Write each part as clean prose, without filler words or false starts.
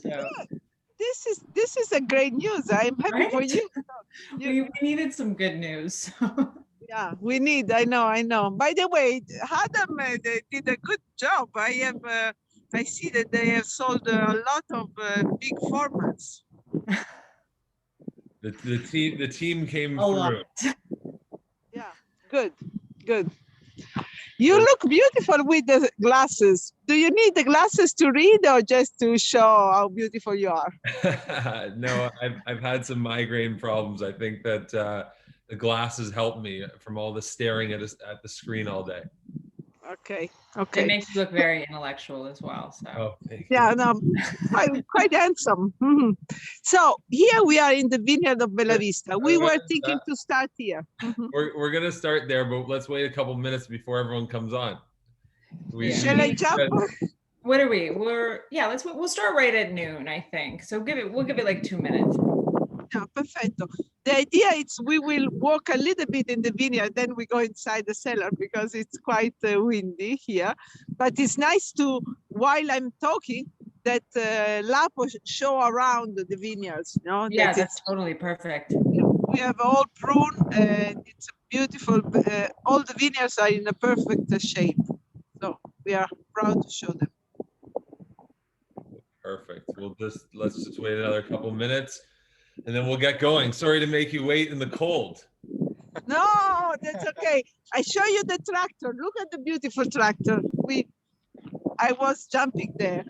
So this is a great news. I'm happy for right? you. We needed some good news. Yeah, we need. I know. By the way, Adam they did a good job. I see that they have sold a lot of big formats. The team came A lot. through. Yeah, good. You look beautiful with the glasses. Do you need the glasses to read or just to show how beautiful you are? No, I've had some migraine problems. I think that the glasses help me from all the staring at the screen all day. Okay. It makes you look very intellectual as well. So yeah, no, quite handsome. Mm-hmm. So here we are in the vineyard of Bella Vista. We were thinking to start here. Mm-hmm. We're gonna start there, but let's wait a couple minutes before everyone comes on. Shall I jump? What are we? We'll start right at noon, I think. So we'll give it like 2 minutes. Yeah, perfecto. The idea is we will walk a little bit in the vineyard, then we go inside the cellar because it's quite windy here. But it's nice to, while I'm talking, that Lapo show around the vineyards. You know, yeah, that's totally perfect. We have all prune, and it's a beautiful. All the vineyards are in a perfect shape, so we are proud to show them. Perfect. Let's just wait another couple minutes. And then we'll get going. Sorry to make you wait in the cold. No, that's okay. I show you the tractor. Look at the beautiful tractor. I was jumping there.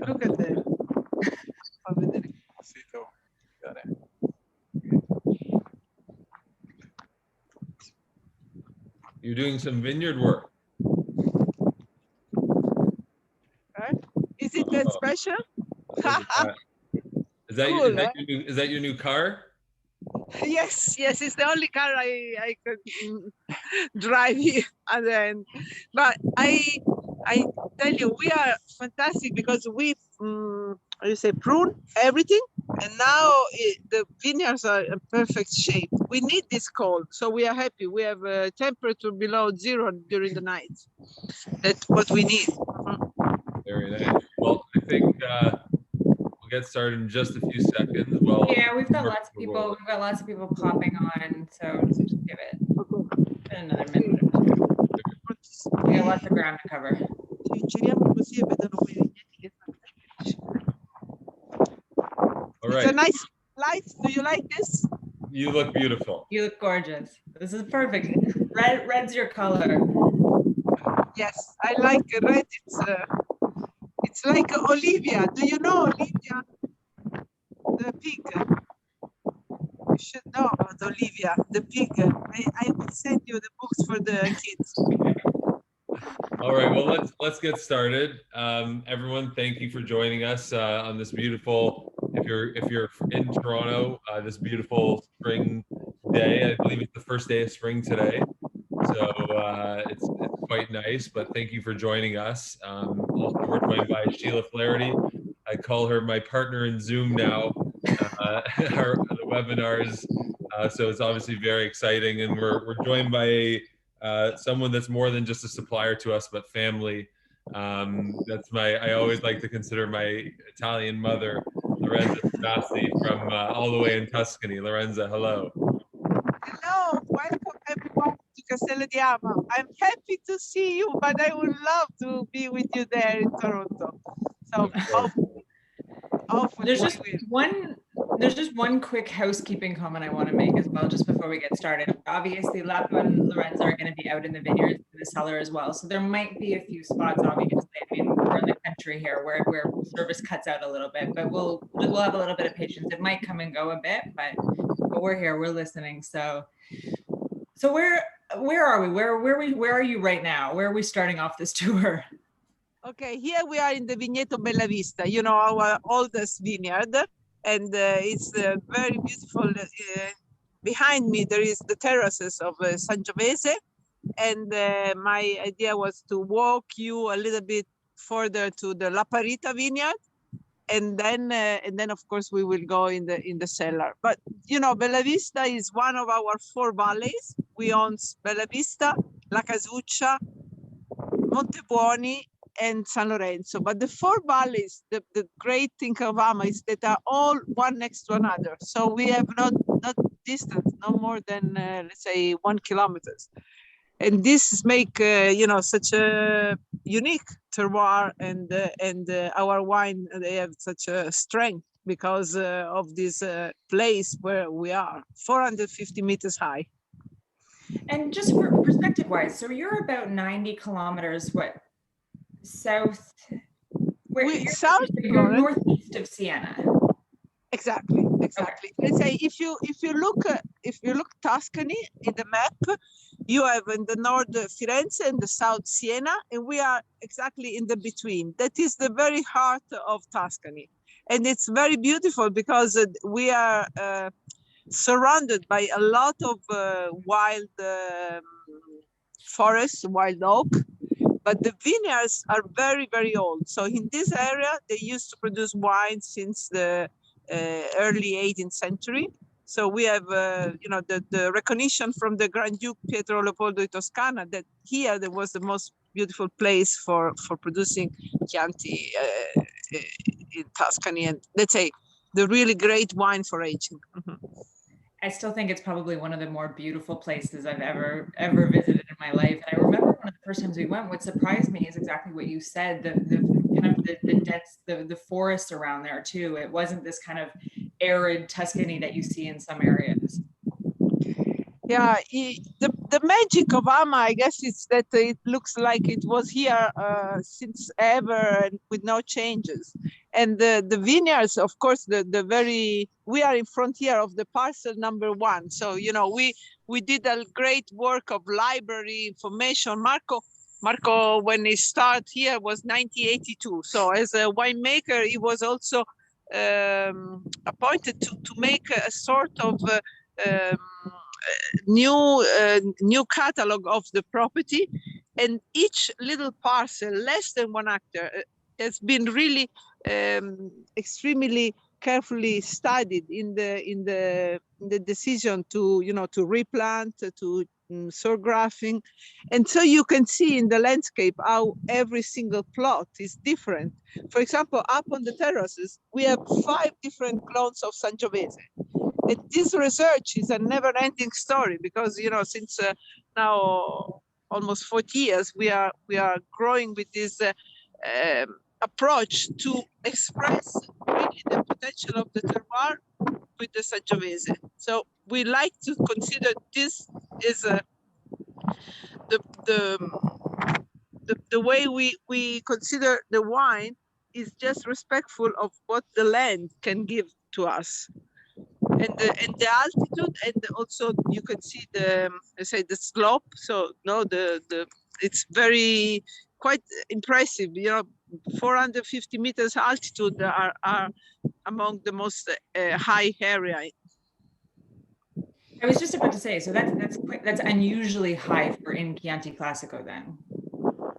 Look at that. You're doing some vineyard work. Is it that special? Is that your new car? Yes, it's the only car I can drive here. And then, but I tell you, we are fantastic because we prune everything, and now the vineyards are in perfect shape. We need this cold, so we are happy. We have a temperature below 0 during the night. That's what we need. Very nice. Well, I think we'll get started in just a few seconds. Well, yeah, we've got lots of people. We've got lots of people popping on, so just give it another minute or two. We got lots of ground to cover. All right. It's a nice light. Do you like this? You look beautiful. You look gorgeous. This is perfect. Red's your color. Yes, I like red. It's like Olivia. Do you know Olivia? The pig. You should know about Olivia, the pig. I will send you the books for the kids. All right, well, let's get started. Everyone, thank you for joining us on this beautiful, if you're in Toronto, this beautiful spring day. I believe it's the first day of spring today. So it's quite nice, but thank you for joining us. Also, we're joined by Sheila Flaherty. I call her my partner in Zoom now, the webinars. So it's obviously very exciting, and we're joined by someone that's more than just a supplier to us, but family. I always like to consider my Italian mother, Lorenza Sebasti, from all the way in Tuscany. Lorenza, hello. Hello, welcome everyone to Castello di Ama. I'm happy to see you, but I would love to be with you there in Toronto. So hopefully there's just one quick housekeeping comment I want to make as well, just before we get started. Obviously, Lapo and Lorenzo are going to be out in the vineyards, in the cellar as well. So there might be a few spots, obviously. I mean, we're in the country here where service cuts out a little bit, but we'll have a little bit of patience. It might come and go a bit, but we're here, we're listening. So where are we? Where are you right now? Where are we starting off this tour? Okay, here we are in the Vigneto Bella Vista, you know, our oldest vineyard, and it's very beautiful. Behind me, there is the terraces of Sangiovese, and my idea was to walk you a little bit further to the La Parita vineyard, and then of course we will go in the cellar. But you know, Bella Vista is one of our 4 valleys. We own Bella Vista, La Casuccia, Montebuoni, and San Lorenzo. But the four valleys, the great thing of Ama is that are all one next to another. So we have not distance, no more than let's say 1 kilometer. And this make such a unique terroir, and our wine, they have such a strength because of this place where we are, 450 meters high. And just for perspective wise, so you're about 90 kilometers, south, you're northeast of Siena. Exactly. Okay. Let's say if you look Tuscany in the map, you have in the north Firenze and the south Siena, and we are exactly in the between. That is the very heart of Tuscany, and it's very beautiful because we are surrounded by a lot of wild forests, wild oak. But the vineyards are very, very old. So in this area, they used to produce wine since the early 18th century. So we have, the recognition from the Grand Duke Pietro Leopoldo di Toscana that here there was the most beautiful place for producing Chianti in Tuscany, and let's say the really great wine for aging. Mm-hmm. I still think it's probably one of the more beautiful places I've ever visited in my life. And I remember one of the first times we went, what surprised me is exactly what you said, the kind of the dense, the forests around there too. It wasn't this kind of arid Tuscany that you see in some areas. Yeah, the magic of Ama, I guess, is that it looks like it was here since ever and with no changes. And the vineyards, of course, we are in frontier of the parcel number 1. So, we did a great work of library information. Marco, when he started here, was 1982. So as a winemaker, he was also appointed to make a sort of new catalog of the property, and each little parcel, less than 1 hectare, has been really extremely carefully studied in the decision to replant, to soil grafting. And so you can see in the landscape how every single plot is different. For example, up on the terraces, we have 5 different clones of Sangiovese. And this research is a never-ending story because, since now almost 40 years, we are growing with this approach to express really the potential of the terroir with the Sangiovese. So we like to consider this as the way we consider the wine is just respectful of what the land can give to us. And the altitude, and also you can see the slope. So it's very quite impressive. 450 meters altitude are among the most high area. I was just about to say, so that's unusually high for in Chianti Classico then.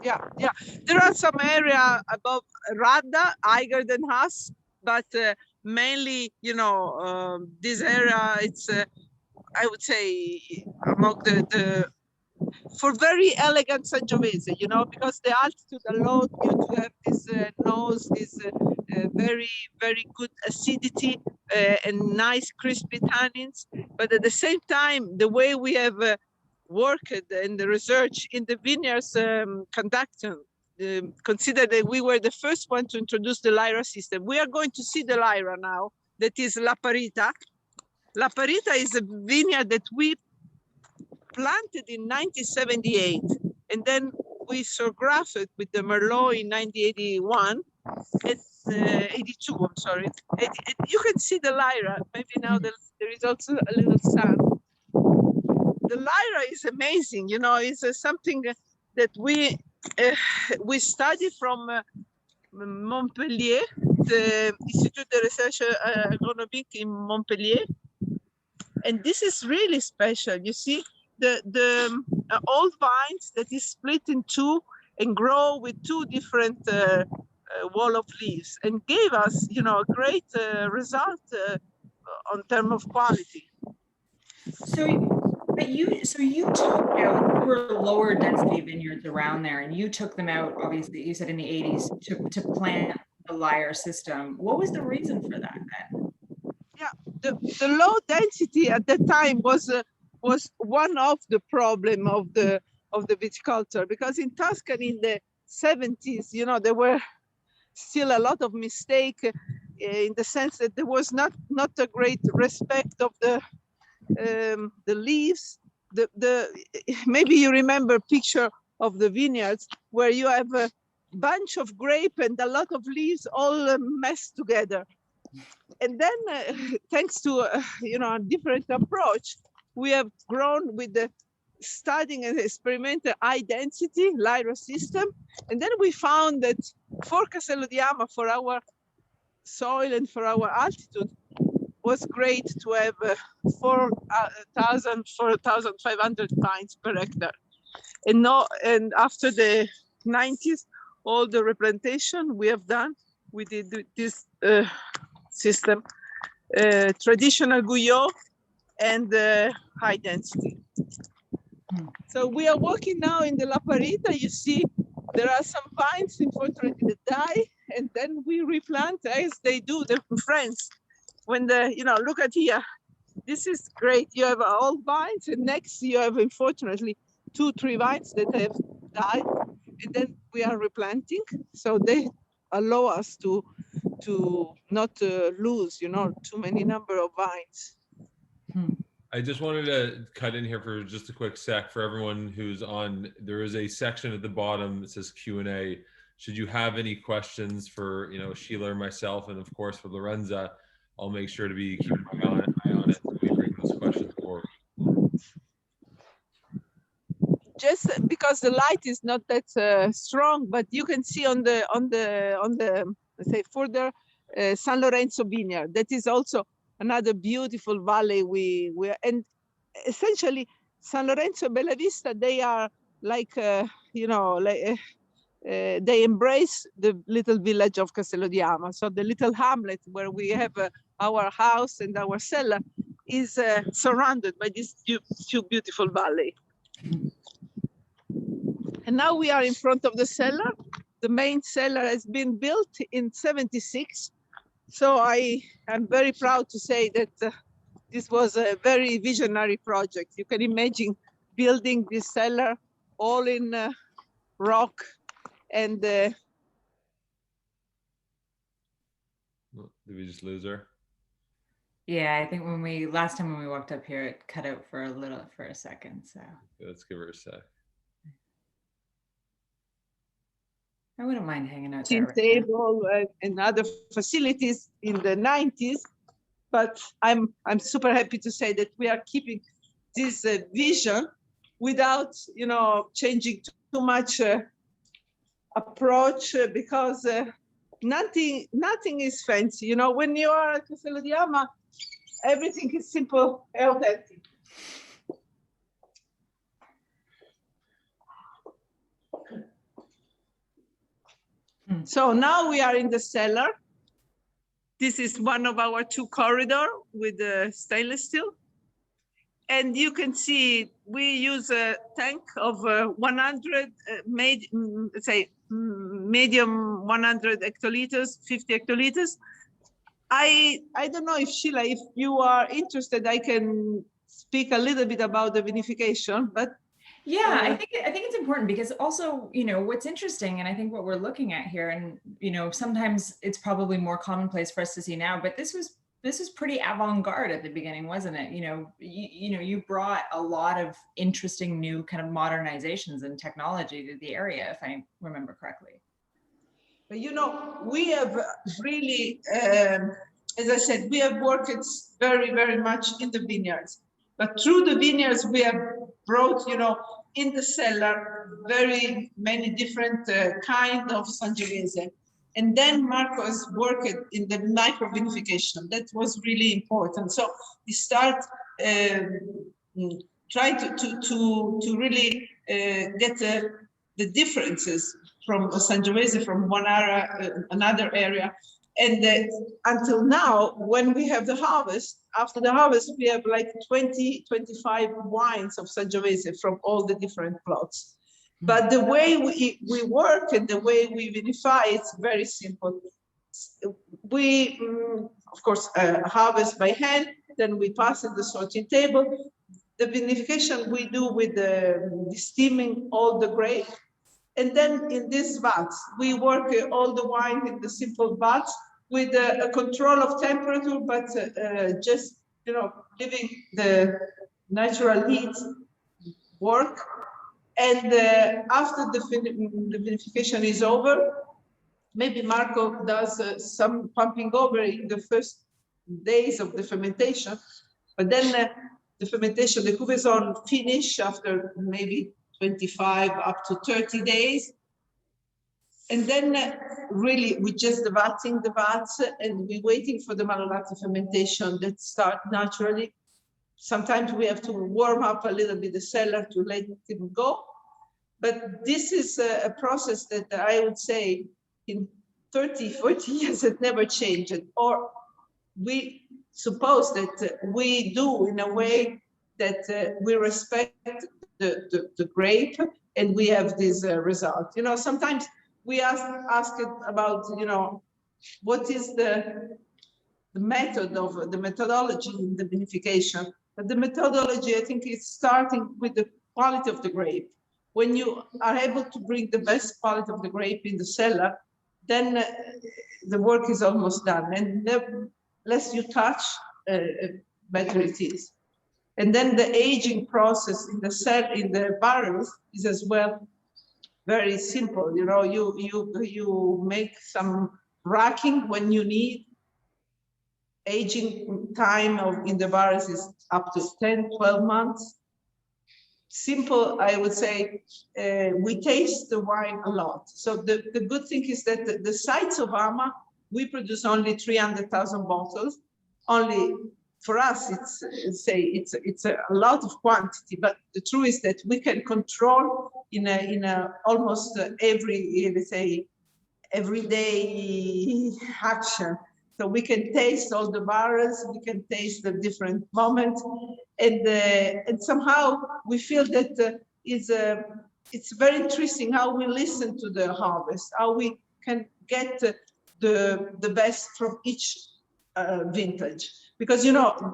Yeah. There are some area above Radda, higher than us, but mainly, this area, it's, I would say, among the for very elegant Sangiovese, because the altitude allowed you to have this nose, this very, very good acidity and nice crispy tannins. But at the same time, the way we have worked in the research in the vineyards conducted, consider that we were the first one to introduce the Lyra system. We are going to see the Lyra now, that is La Parita. La Parita is a vineyard that we planted in 1978, and then we surgraphed it with the Merlot in 1981, 82, I'm sorry. You can see the Lyra, maybe now there is also a little sun. The Lyra is amazing, it's something that we study from Montpellier, the Institut de Recherche Agronomique in Montpellier. And this is really special. You see the old vines that is split in 2 and grow with 2 different wall of leaves, and gave us, a great result on terms of quality. So you took out were lower density vineyards around there, and you took them out, obviously, you said in the 80s, to plant the Lyre system. What was the reason for that then? Yeah, the low density at that time was one of the problem of the viticulture, because in Tuscany in the 70s, you know, there were still a lot of mistake in the sense that there was not a great respect of the leaves. Maybe you remember picture of the vineyards where you have a bunch of grape and a lot of leaves all messed together. And then thanks to you know, a different approach, we have grown with the studying and experimental high density Lyra system. And then we found that for Castello di Ama, for our soil and for our altitude, was great to have 4,500 pints per hectare. And after the 90s, all the replantation we have done, we did this system, traditional Guyot and high density. So we are working now in the La Parita. You see, there are some vines, unfortunately, that die, and then we replant as they do the friends. When you know, look at here, this is great. You have all vines, and next you have, unfortunately, 2-3 vines that have died, and then we are replanting. So they allow us to not lose, you know, too many number of vines. I just wanted to cut in here for just a quick sec for everyone who's on. There is a section at the bottom that says Q&A. Should you have any questions for, you know, Sheila or myself, and of course for Lorenza, I'll make sure to be keeping my eye on it when we bring those questions forward. Just because the light is not that strong, but you can see on the let's say further San Lorenzo vineyard. That is also another beautiful valley. And essentially San Lorenzo, Bella Vista, they are like you know, like they embrace the little village of Castello di Ama. So the little hamlet where we have our house and our cellar is surrounded by this beautiful valley. And now we are in front of the cellar. The main cellar has been built in '76. So I am very proud to say that this was a very visionary project. You can imagine building this cellar all in rock and Did we just lose her? Yeah, I think last time when we walked up here, it cut out for a second. So Let's give her a sec. I wouldn't mind hanging out there. table and other facilities in the 90s, but I'm super happy to say that we are keeping this vision without, you know, changing too much approach, because nothing is fancy. You know, when you are at Castello di Ama, everything is simple, authentic. So now we are in the cellar. This is one of our 2 corridors with the stainless steel. And you can see we use a tank of 100, let's say medium 100 hectoliters, 50 hectoliters. I don't know if Sheila, if you are interested, I can speak a little bit about the vinification, but yeah, I think it's important because also, you know, what's interesting, and I think what we're looking at here, and you know, sometimes it's probably more commonplace for us to see now, but this was pretty avant-garde at the beginning, wasn't it? You know, you brought a lot of interesting new kind of modernizations and technology to the area, if I remember correctly. But you know, we have really, as I said, we have worked very, very much in the vineyards. But through the vineyards, we have brought, you know, in the cellar, very many different kind of Sangiovese. And then Marcos worked in the micro vinification. That was really important. So we start trying to really get the differences from Sangiovese from one area, another area. And until now, when we have the harvest, after the harvest, we have like 20, 25 wines of Sangiovese from all the different plots. But the way we work and the way we vinify, it's very simple. We, of course, harvest by hand, then we pass at the sorting table. The vinification we do with the steaming all the grape. And then in these vats, we work all the wine in the simple vats with a control of temperature, but just, leaving the natural heat work. And after the vinification is over, maybe Marco does some pumping over in the first days of the fermentation, but then the fermentation, the couvaison finish after maybe 25 up to 30 days. And then really we just vatting the vats and we're waiting for the malolactic fermentation that start naturally. Sometimes we have to warm up a little bit the cellar to let it go. But this is a process that I would say in 30, 40 years it never changed. Or we suppose that we do in a way that we respect the grape and we have this result. Sometimes we ask about, what is the method of the methodology in the vinification. But the methodology, I think, is starting with the quality of the grape. When you are able to bring the best quality of the grape in the cellar, then the work is almost done. And the less you touch, better it is. And then the aging process in the barrels is as well very simple. You make some racking when you need. Aging time in the barrels is up to 10, 12 months. Simple, I would say, we taste the wine a lot. So the good thing is that the sites of Ama, we produce only 300,000 bottles. Only for us, it's a lot of quantity, but the truth is that we can control in a almost every, let's say, everyday action. So we can taste all the barrels, we can taste the different moments, and somehow we feel that it's very interesting how we listen to the harvest, how we can get the best from each vintage. Because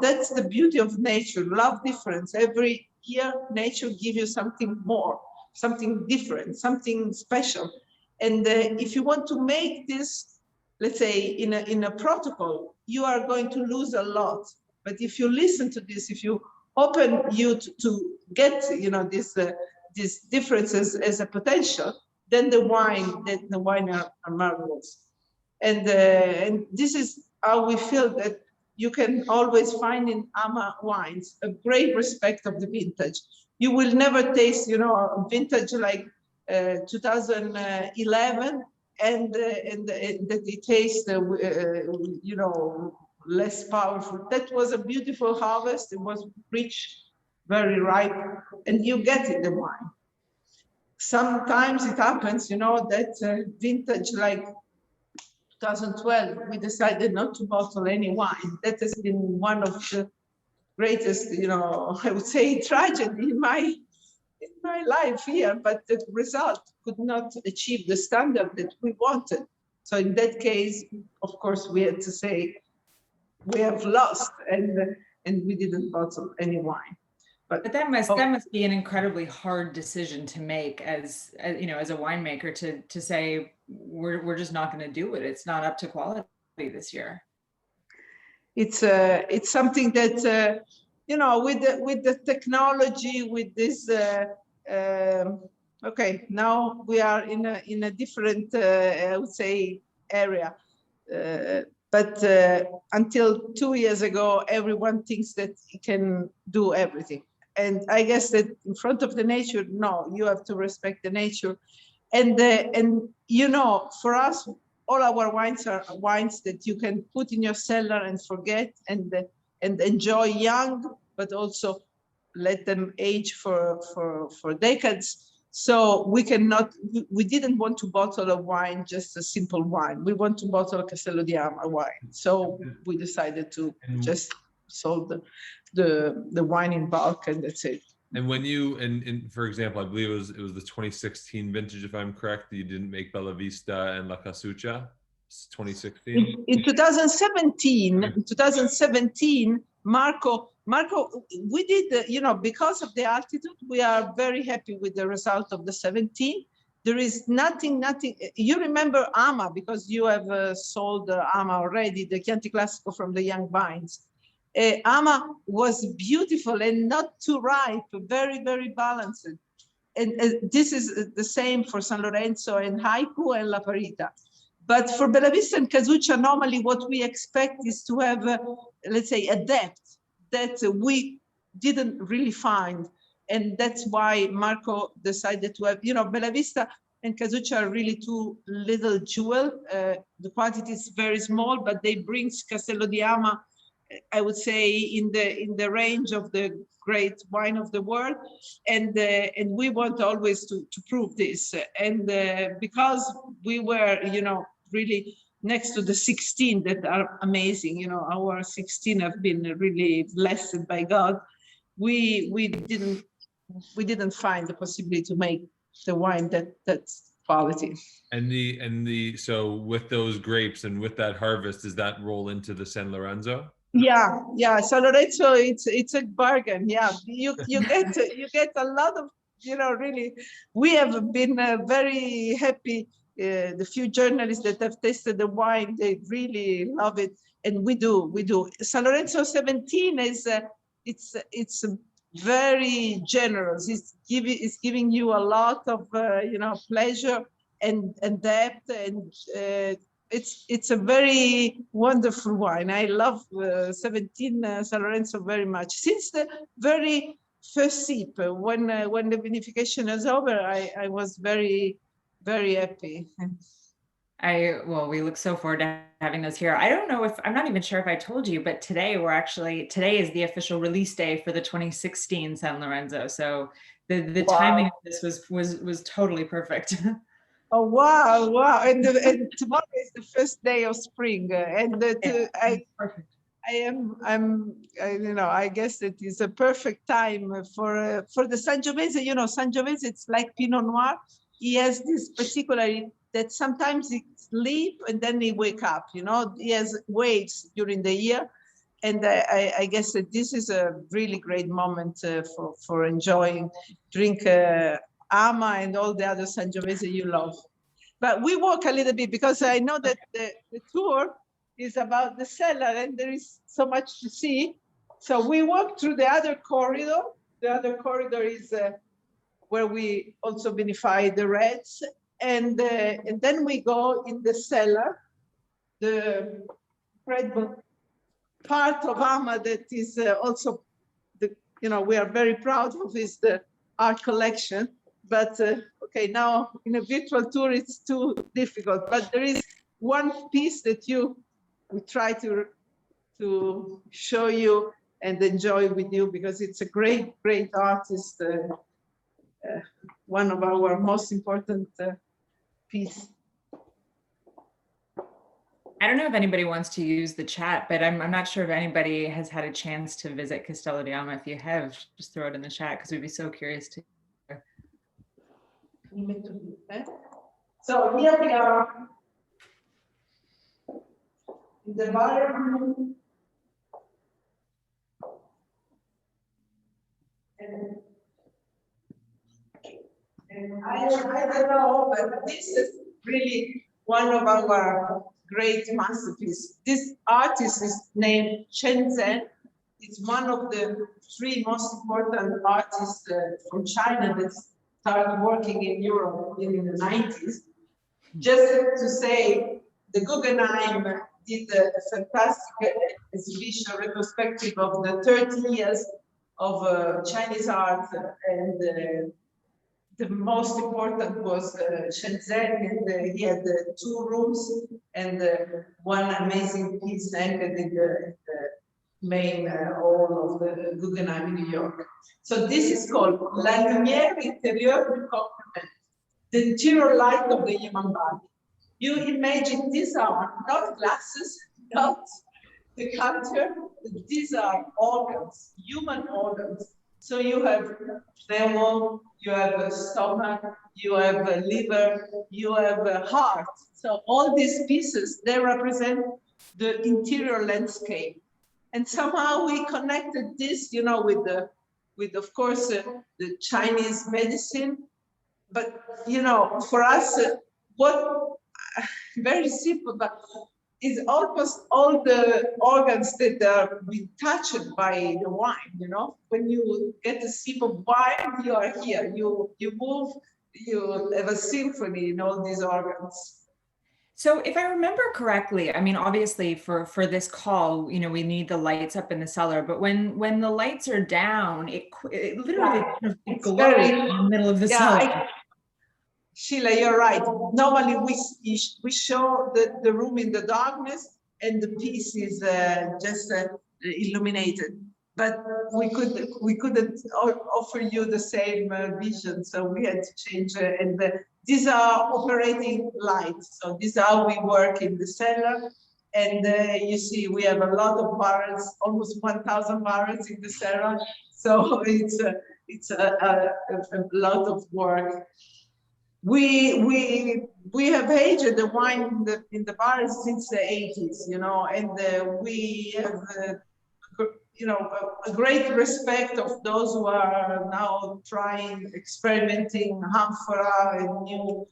that's the beauty of nature, love difference. Every year nature gives you something more, something different, something special. And if you want to make this, let's say, in a protocol, you are going to lose a lot. But if you listen to this, if you open you to get these differences as a potential, then the wine are marvelous. And this is how we feel that you can always find in Ama wines a great respect of the vintage. You will never taste, a vintage like 2011 and that it tastes, less powerful. That was a beautiful harvest. It was rich, very ripe, and you get in the wine. Sometimes it happens, that vintage like 2012, we decided not to bottle any wine. That has been one of the greatest, I would say, tragedy in my life here, but the result could not achieve the standard that we wanted. So in that case, of course, we had to say, we have lost, and we didn't bottle any wine. But that must be an incredibly hard decision to make as a winemaker to say we're just not going to do it. It's not up to quality this year. It's something that with the technology, with this. Okay, now we are in a different I would say area. But until 2 years ago, everyone thinks that he can do everything. And I guess that in front of the nature, no, you have to respect the nature. And for us, all our wines are wines that you can put in your cellar and forget and enjoy young, but also let them age for decades. So we cannot, we didn't want to bottle a wine, just a simple wine. We want to bottle Castello di Ama wine. So we decided to just sold the wine in bulk, and that's it. And when you, and for example, I believe it was the 2016 vintage, if I'm correct, that you didn't make Bella Vista and La Casuccia. It's 2016. In 2017, Marco, we did, you know, because of the altitude, we are very happy with the result of the 17. There is nothing. You remember Ama because you have sold Ama already, the Chianti Classico from the young vines. Ama was beautiful and not too ripe, very, very balanced. And this is the same for San Lorenzo and Haiku and La Parita. But for Bella Vista and Casuccia, normally what we expect is to have, let's say, a depth that we didn't really find. And that's why Marco decided to have, you know, Bella Vista and Casuccia are really two little jewels. The quantity is very small, but they bring Castello di Ama, I would say, in the range of the great wine of the world, and we want always to prove this. And because we were, you know, really next to the 16 that are amazing, you know, our 16 have been really blessed by God. We didn't find the possibility to make the wine that's quality. And so with those grapes and with that harvest, does that roll into the San Lorenzo? Yeah. San Lorenzo, it's a bargain. Yeah, you get a lot of, you know, really. We have been very happy. The few journalists that have tasted the wine, they really love it, and we do. San Lorenzo 17 is it's very generous. It's giving you a lot of you know, pleasure and depth, and it's a very wonderful wine. I love 17 San Lorenzo very much. Since the very first sip, when the vinification is over, I was very, very happy. Well, we look so forward to having those here. I don't know if, I'm not even sure if I told you, but today is the official release day for the 2016 San Lorenzo. So the Wow. timing of this was totally perfect. Oh, wow. And tomorrow is the first day of spring. And I guess it is a perfect time for the Sangiovese. You know, Sangiovese, it's like Pinot Noir. He has this particularity that sometimes he sleep and then he wake up, you know, he has waves during the year. And I guess that this is a really great moment for enjoying, drink Ama and all the other Sangiovese you love. But we walk a little bit because I know that the tour is about the cellar and there is so much to see. So we walk through the other corridor. The other corridor is where we also vinify the reds. And then we go in the cellar, the incredible part of Ama that is also, we are very proud of is the art collection. But okay, now in a virtual tour, it's too difficult. But there is one piece that we try to show you and enjoy with you because it's a great, great artist. One of our most important piece. I don't know if anybody wants to use the chat, but I'm not sure if anybody has had a chance to visit Castello di Ama. If you have, just throw it in the chat because we'd be so curious to. So here we are in the bar room. And I don't know, but this is really one of our great masterpieces. This artist is named Chen Zhen. It's one of the 3 most important artists from China that started working in Europe in the 90s. Just to say, the Guggenheim did a fantastic exhibition retrospective of the 30 years of Chinese art, and the most important was Shenzhen, and he had 2 rooms and one amazing piece anchored in main hall of the Guggenheim in New York. So this is called La Lumière Intérieure du Corps Humain, the interior light of the human body. You imagine these are not glasses, not the counter, these are organs, human organs. So you have pneumo, you have a stomach, you have a liver, you have a heart. So all these pieces, they represent the interior landscape. And somehow we connected this, you know, with of course, the Chinese medicine. But, you know, for us, very simple, but it's almost all the organs that are being touched by the wine, you know? When you get a sip of wine, you are here, you move, you have a symphony in all these organs. So if I remember correctly, I mean, obviously for this call, you know, we need the lights up in the cellar, but when the lights are down, it literally kind of glows in the middle of the cellar. Sheila, you're right. Normally we show the room in the darkness and the piece is just illuminated. But we couldn't offer you the same vision, so we had to change. These are operating lights, so this is how we work in the cellar. And you see, we have a lot of barrels, almost 1,000 barrels in the cellar. So it's a lot of work. We have aged the wine in the barrels since the 80s, you know, and we have. You know, a great respect of those who are now trying, experimenting amphora and new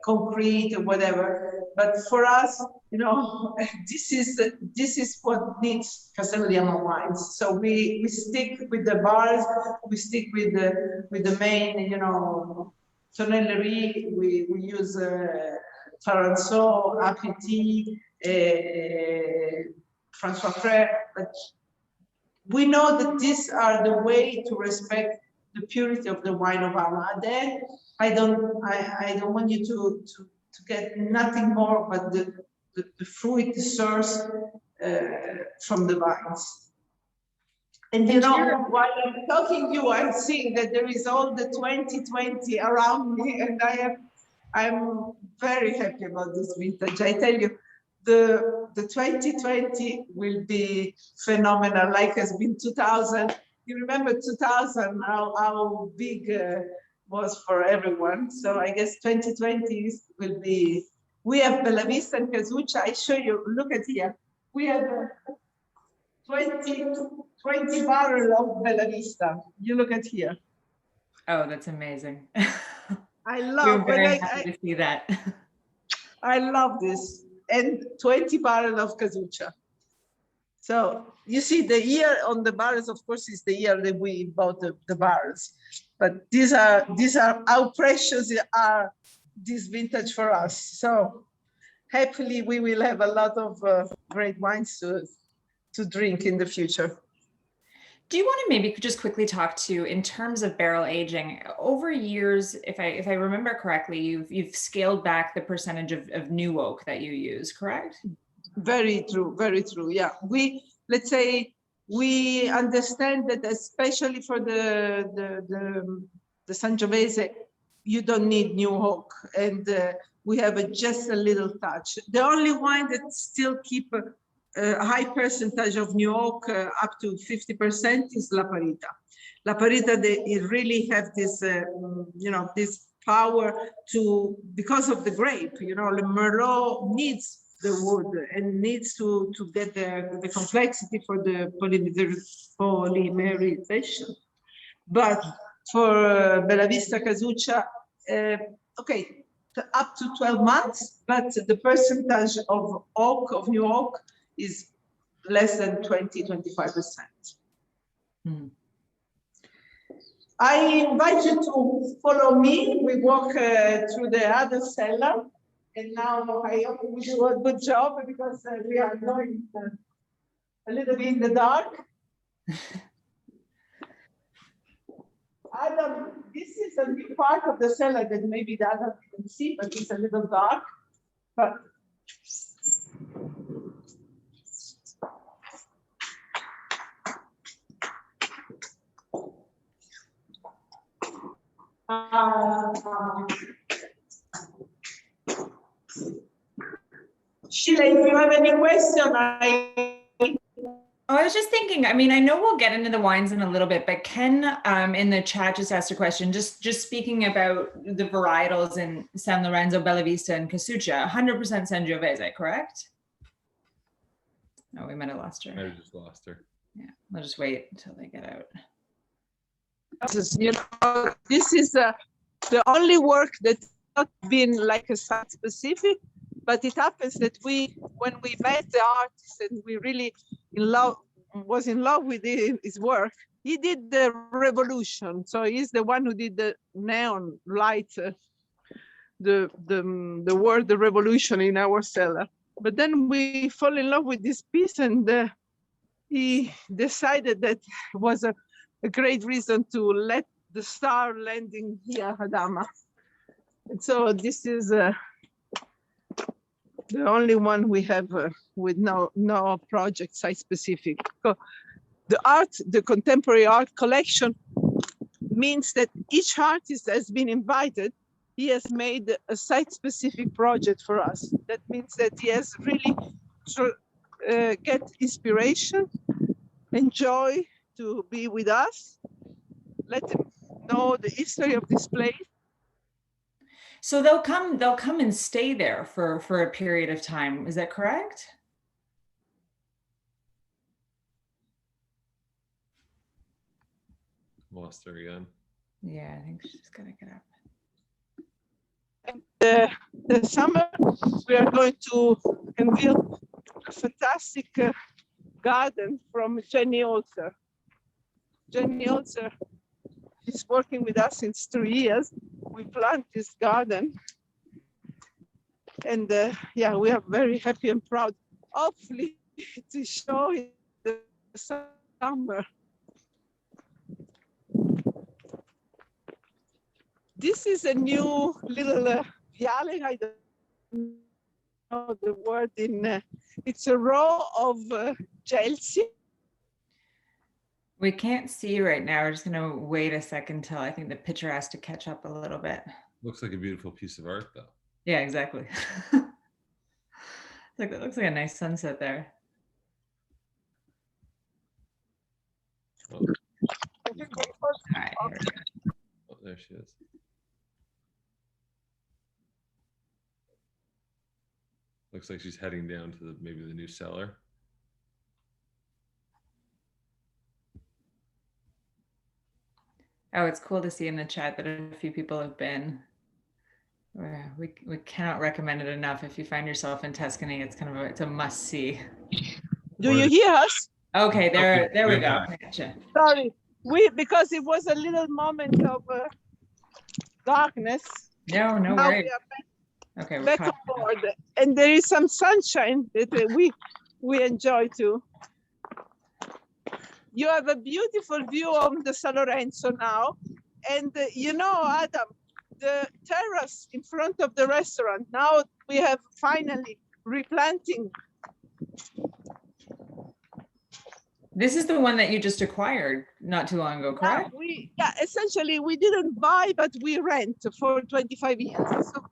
concrete or whatever. But for us, you know, this is what needs Castello di Ama wines. So we stick with the bars, we stick with the main, you know, tonnellerie. We use Taranso, Apiti, François Frère, but we know that these are the way to respect the purity of the wine of Ama. Then I don't want you to get nothing more but the fruit, the source from the vines. And you know, while I'm talking to you, I'm seeing that there is all the 2020 around me, and I'm very happy about this vintage. I tell you, the 2020 will be phenomenal, like has been 2000. You remember 2000, how big was for everyone. So I guess 2020 will be, we have Bella Vista and Casuccia. I show you, look at here. We have 20 barrel of Bella Vista. You look at here. Oh, that's amazing. I love, We're very happy to see that. I love this. And 20 barrel of Casuccia. So you see the year on the barrels, of course, is the year that we bought the barrels. But these are how precious are this vintage for us. So happily we will have a lot of great wines to drink in the future. Do you want to maybe just quickly talk to, in terms of barrel aging, over years, if I remember correctly, you've scaled back the percentage of new oak that you use, correct? Very true, very true. Yeah, let's say we understand that especially for the Sangiovese, you don't need new oak, and we have just a little touch. The only wine that still keep a high percentage of new oak, up to 50%, is La Parita. La Parita, they really have this, you know, this power to, because of the grape, you know, the Merlot needs the wood and needs to get the complexity for the polymerization. But for Bella Vista Casuccia, okay, up to 12 months, but the percentage of oak, of new oak, is less than 20-25%. Hmm. I invite you to follow me. We walk through the other cellar, and now I hope we do a good job because we are going a little bit in the dark. This is a new part of the cellar that maybe the other can see, but it's a little dark. But Sheila, if you have any question, I was just thinking, I mean, I know we'll get into the wines in a little bit, but Ken in the chat just asked a question, just speaking about the varietals in San Lorenzo, Bella Vista, and Casuccia, 100% Sangiovese, correct? Oh, we might have lost her. I just lost her. Yeah, I'll just wait until they get out. you know, this is the only work that's not been like a site specific, but it happens that when we met the artist and we really was in love with his work, he did the revolution. So he's the one who did the neon light, the word, the revolution in our cellar. But then we fall in love with this piece, and he decided that it was a great reason to let the star landing here at Ama. And so this is the only one we have with no project site specific. So the contemporary art collection means that each artist has been invited. He has made a site specific project for us. That means that he has really get inspiration, enjoy to be with us, let him know the history of this place. So they'll come and stay there for a period of time. Is that correct? Lost her again. Yeah, I think she's gonna get up. And the summer, we are going to unveil a fantastic garden from Jenny Olser. Jenny Olser is working with us since 3 years. We plant this garden, and yeah, we are very happy and proud. Hopefully, to show in the summer. This is a new little viale. I don't know the word in. It's a row of gelsi. We can't see right now. We're just gonna wait a second till I think the picture has to catch up a little bit. Looks like a beautiful piece of art, though. Yeah, exactly. Look, it looks like a nice sunset there. Oh, All right, here we go. oh, there she is. Looks like she's heading down to maybe the new cellar. Oh, it's cool to see in the chat that a few people have been. We cannot recommend it enough. If you find yourself in Tuscany, it's kind of it's a must see. Do you hear us? Okay, there we go. Yeah. I gotcha. Sorry, because it was a little moment of darkness. No Now worries. we are Okay, we're back caught on up. board, and there is some sunshine that we enjoy too. You have a beautiful view of the San Lorenzo now, and you know, Adam, the terrace in front of the restaurant. Now we have finally replanting. This is the one that you just acquired not too long ago, correct? Yeah, essentially we didn't buy, but we rent for 25 years. So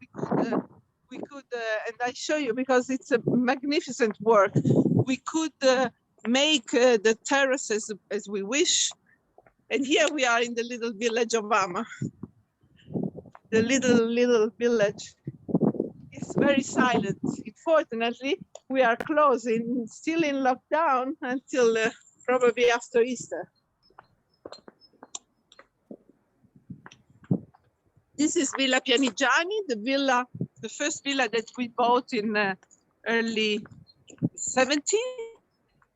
we could, and I show you because it's a magnificent work. We could make the terraces as we wish. And here we are in the little village of Ama. The little village is very silent. Unfortunately, we are closing, still in lockdown until probably after Easter. This is Villa Pianigiani, the first villa that we bought in early 70s.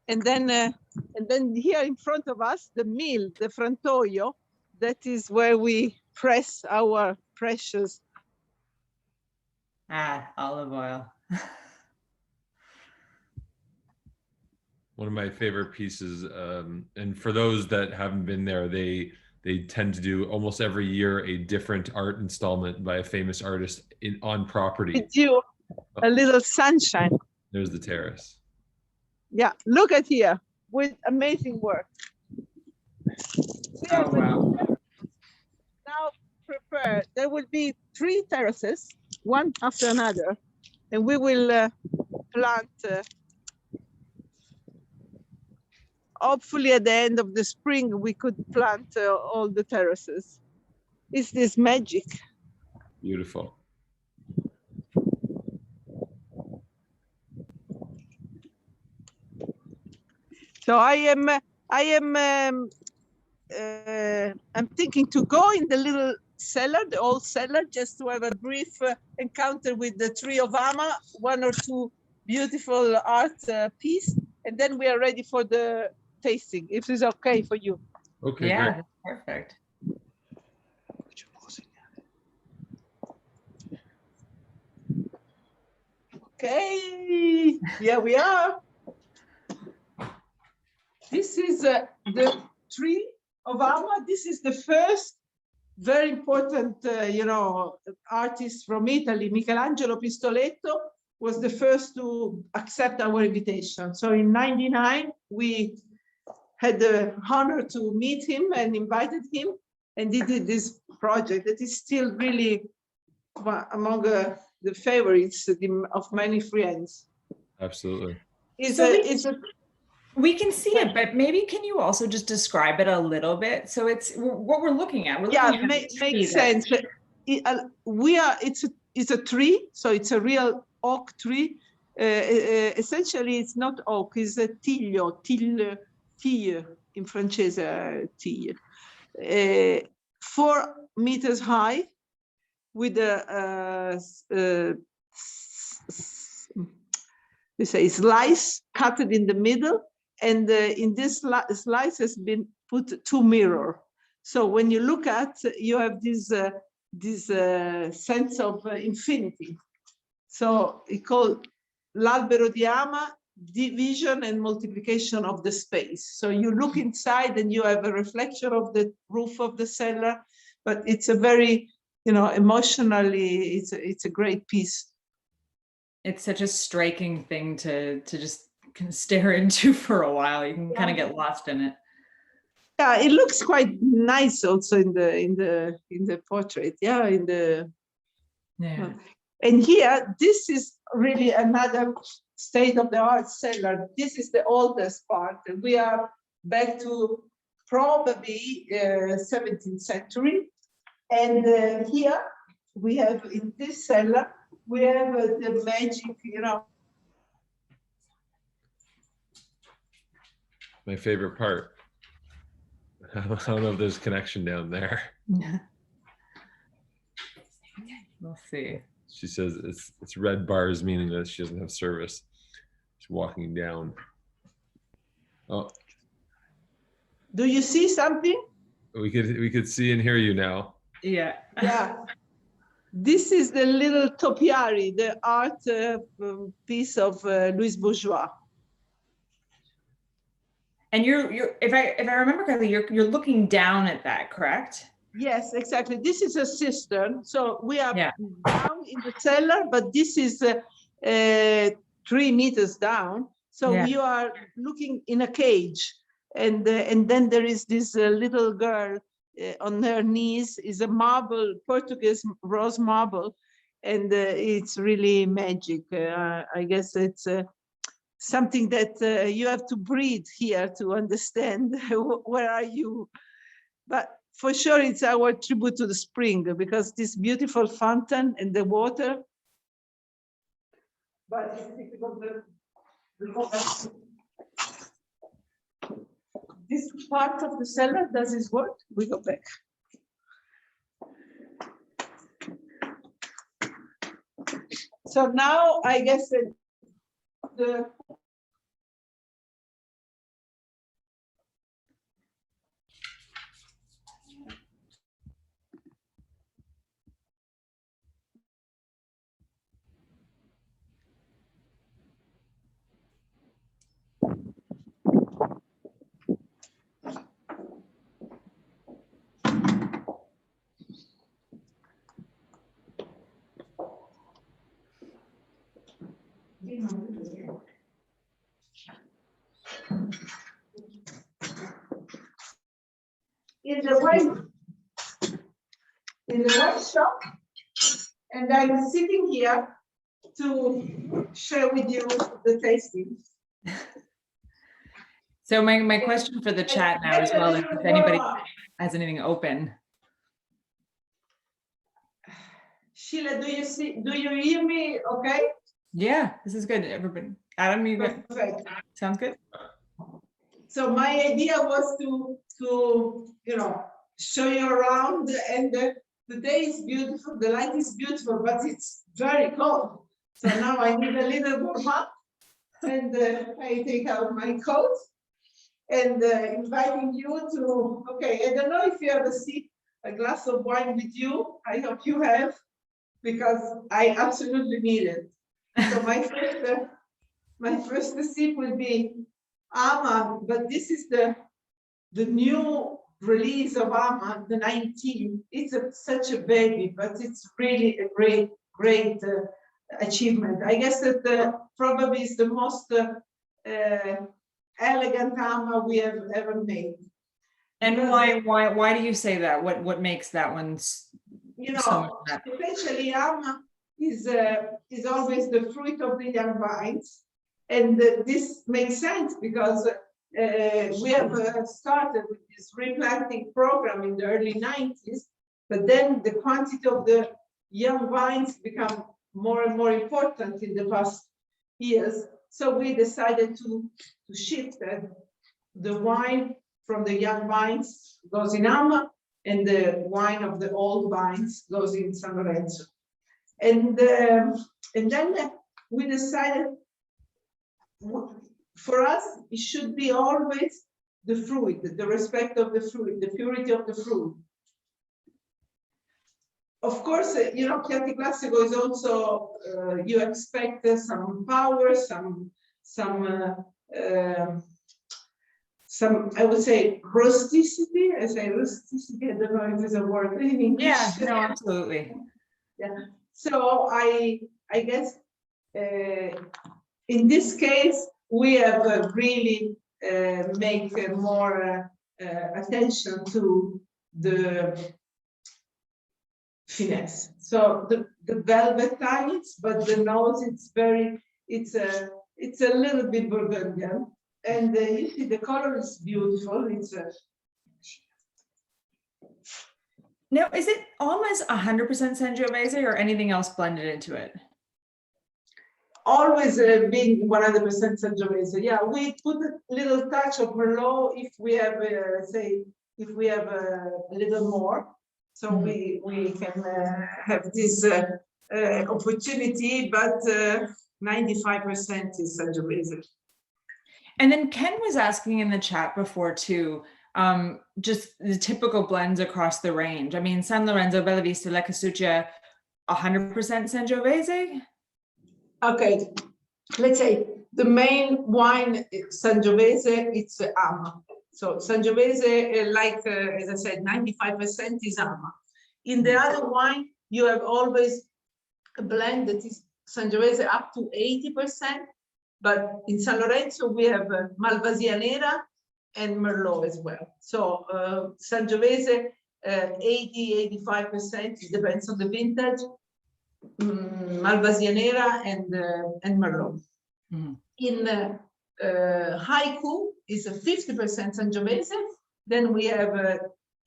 And then here in front of us, the mill, the frantoio, that is where we press our precious. Olive oil. One of my favorite pieces, and for those that haven't been there, they tend to do almost every year a different art installment by a famous artist on property. With you, a little sunshine. There's the terrace. Yeah, look at here with amazing work. Oh, wow. Now prepare, there will be 3 terraces, one after another, and we will plant, hopefully at the end of the spring, we could plant all the terraces. It's this magic. Beautiful. So I'm thinking to go in the little cellar, the old cellar, just to have a brief encounter with the tree of Ama, 1 or 2 beautiful art piece, and then we are ready for the tasting, if it's okay for you. Okay, Yeah, great. that's perfect. Okay, here we are. This is the tree of Ama. This is the first very important, artist from Italy. Michelangelo Pistoletto was the first to accept our invitation. So in '99, we had the honor to meet him and invited him, and he did this project that is still really among the favorites of many friends. Absolutely. We can see it, but maybe can you also just describe it a little bit? So it's what we're looking at. Makes sense. It's a tree, so it's a real oak tree. Essentially, it's not oak; it's a tiglio, tille in francese, tille. 4 meters high, with a slice cut in the middle, and in this slice has been put 2 mirrors. So when you look at, you have this sense of infinity. So it's called l'albero di Ama, division and multiplication of the space. So you look inside and you have a reflection of the roof of the cellar, but it's a very, emotionally, it's a great piece. It's such a striking thing to just kind of stare into for a while. You can kind of get lost in it. Yeah, it looks quite nice also in the portrait. Yeah, And here, this is really another state-of-the-art cellar. This is the oldest part. We are back to probably 17th century. And here we have, in this cellar, we have the magic, My favorite part. I don't know if there's connection down there. Yeah. We'll see. She says it's red bars, meaning that she doesn't have service. She's walking down. Oh. Do you see something? We could see and hear you now. Yeah. Yeah. This is the little topiary, the art piece of Louis Bourgeois. And you're if I remember correctly, you're looking down at that, correct? Yes, exactly. This is a cistern. So we are down in the cellar, but this is 3 meters down. So you are looking in a cage, and then there is this little girl on her knees. Is a marble, Portuguese rose marble, and it's really magic. I guess it's something that you have to breathe here to understand where are you. But for sure, it's our tribute to the spring, because this beautiful fountain and the water. But this part of the cellar, does this work? We go back. So now I guess the in the workshop, and I'm sitting here to share with you the tasting. So my question for the chat now as well is if anybody has anything open. Sheila, do you hear me okay? Yeah, this is good. Everybody, Adam, you good? Perfect. Sounds good. So my idea was to show you around, and the day is beautiful, the light is beautiful, but it's very cold. So now I need a little warm up, and I take out my coat and inviting you to, okay, I don't know if you ever see a glass of wine with you. I hope you have, because I absolutely need it. So my first sip will be Ama, but this is the new release of Ama, the 19. It's such a baby, but it's really a great achievement. I guess that probably is the most elegant Ama we have ever made. And why do you say that? What makes that one? Especially Ama is always the fruit of the young vines, and this makes sense because we have started with this replanting program in the early 90s, but then the quantity of the young vines become more and more important in the past years. So we decided to shift the wine from the young vines goes in Ama, and the wine of the old vines goes in San Lorenzo. And then we decided, for us, it should be always the fruit, the respect of the fruit, the purity of the fruit. Of course, Chianti Classico is also, you expect some power, some I would say rusticity. I say rusticity, I don't know if there's a word in English. Yeah, no, absolutely. Yeah. So I guess in this case, we have really make more attention to the finesse. So the velvet tines, but the nose, it's a little bit Burgundian. And you see the color is beautiful. It's Now, is it almost 100% Sangiovese or anything else blended into it? Always being 100% Sangiovese. Yeah, we put a little touch of Merlot if we have, a little more. So we can have this opportunity, but 95% is Sangiovese. And then Ken was asking in the chat before too, just the typical blends across the range. I mean, San Lorenzo, Bella Vista, La Casuccia, 100% Sangiovese? Okay, let's say the main wine, Sangiovese, it's Ama. So Sangiovese, as I said, 95% is Ama. In the other wine, you have always a blend that is Sangiovese up to 80%. But in San Lorenzo, we have Malvasia Nera and Merlot as well. So Sangiovese, 80–85%, it depends on the vintage. Malvasia Nera and Merlot. In Haiku is a 50% Sangiovese. Then we have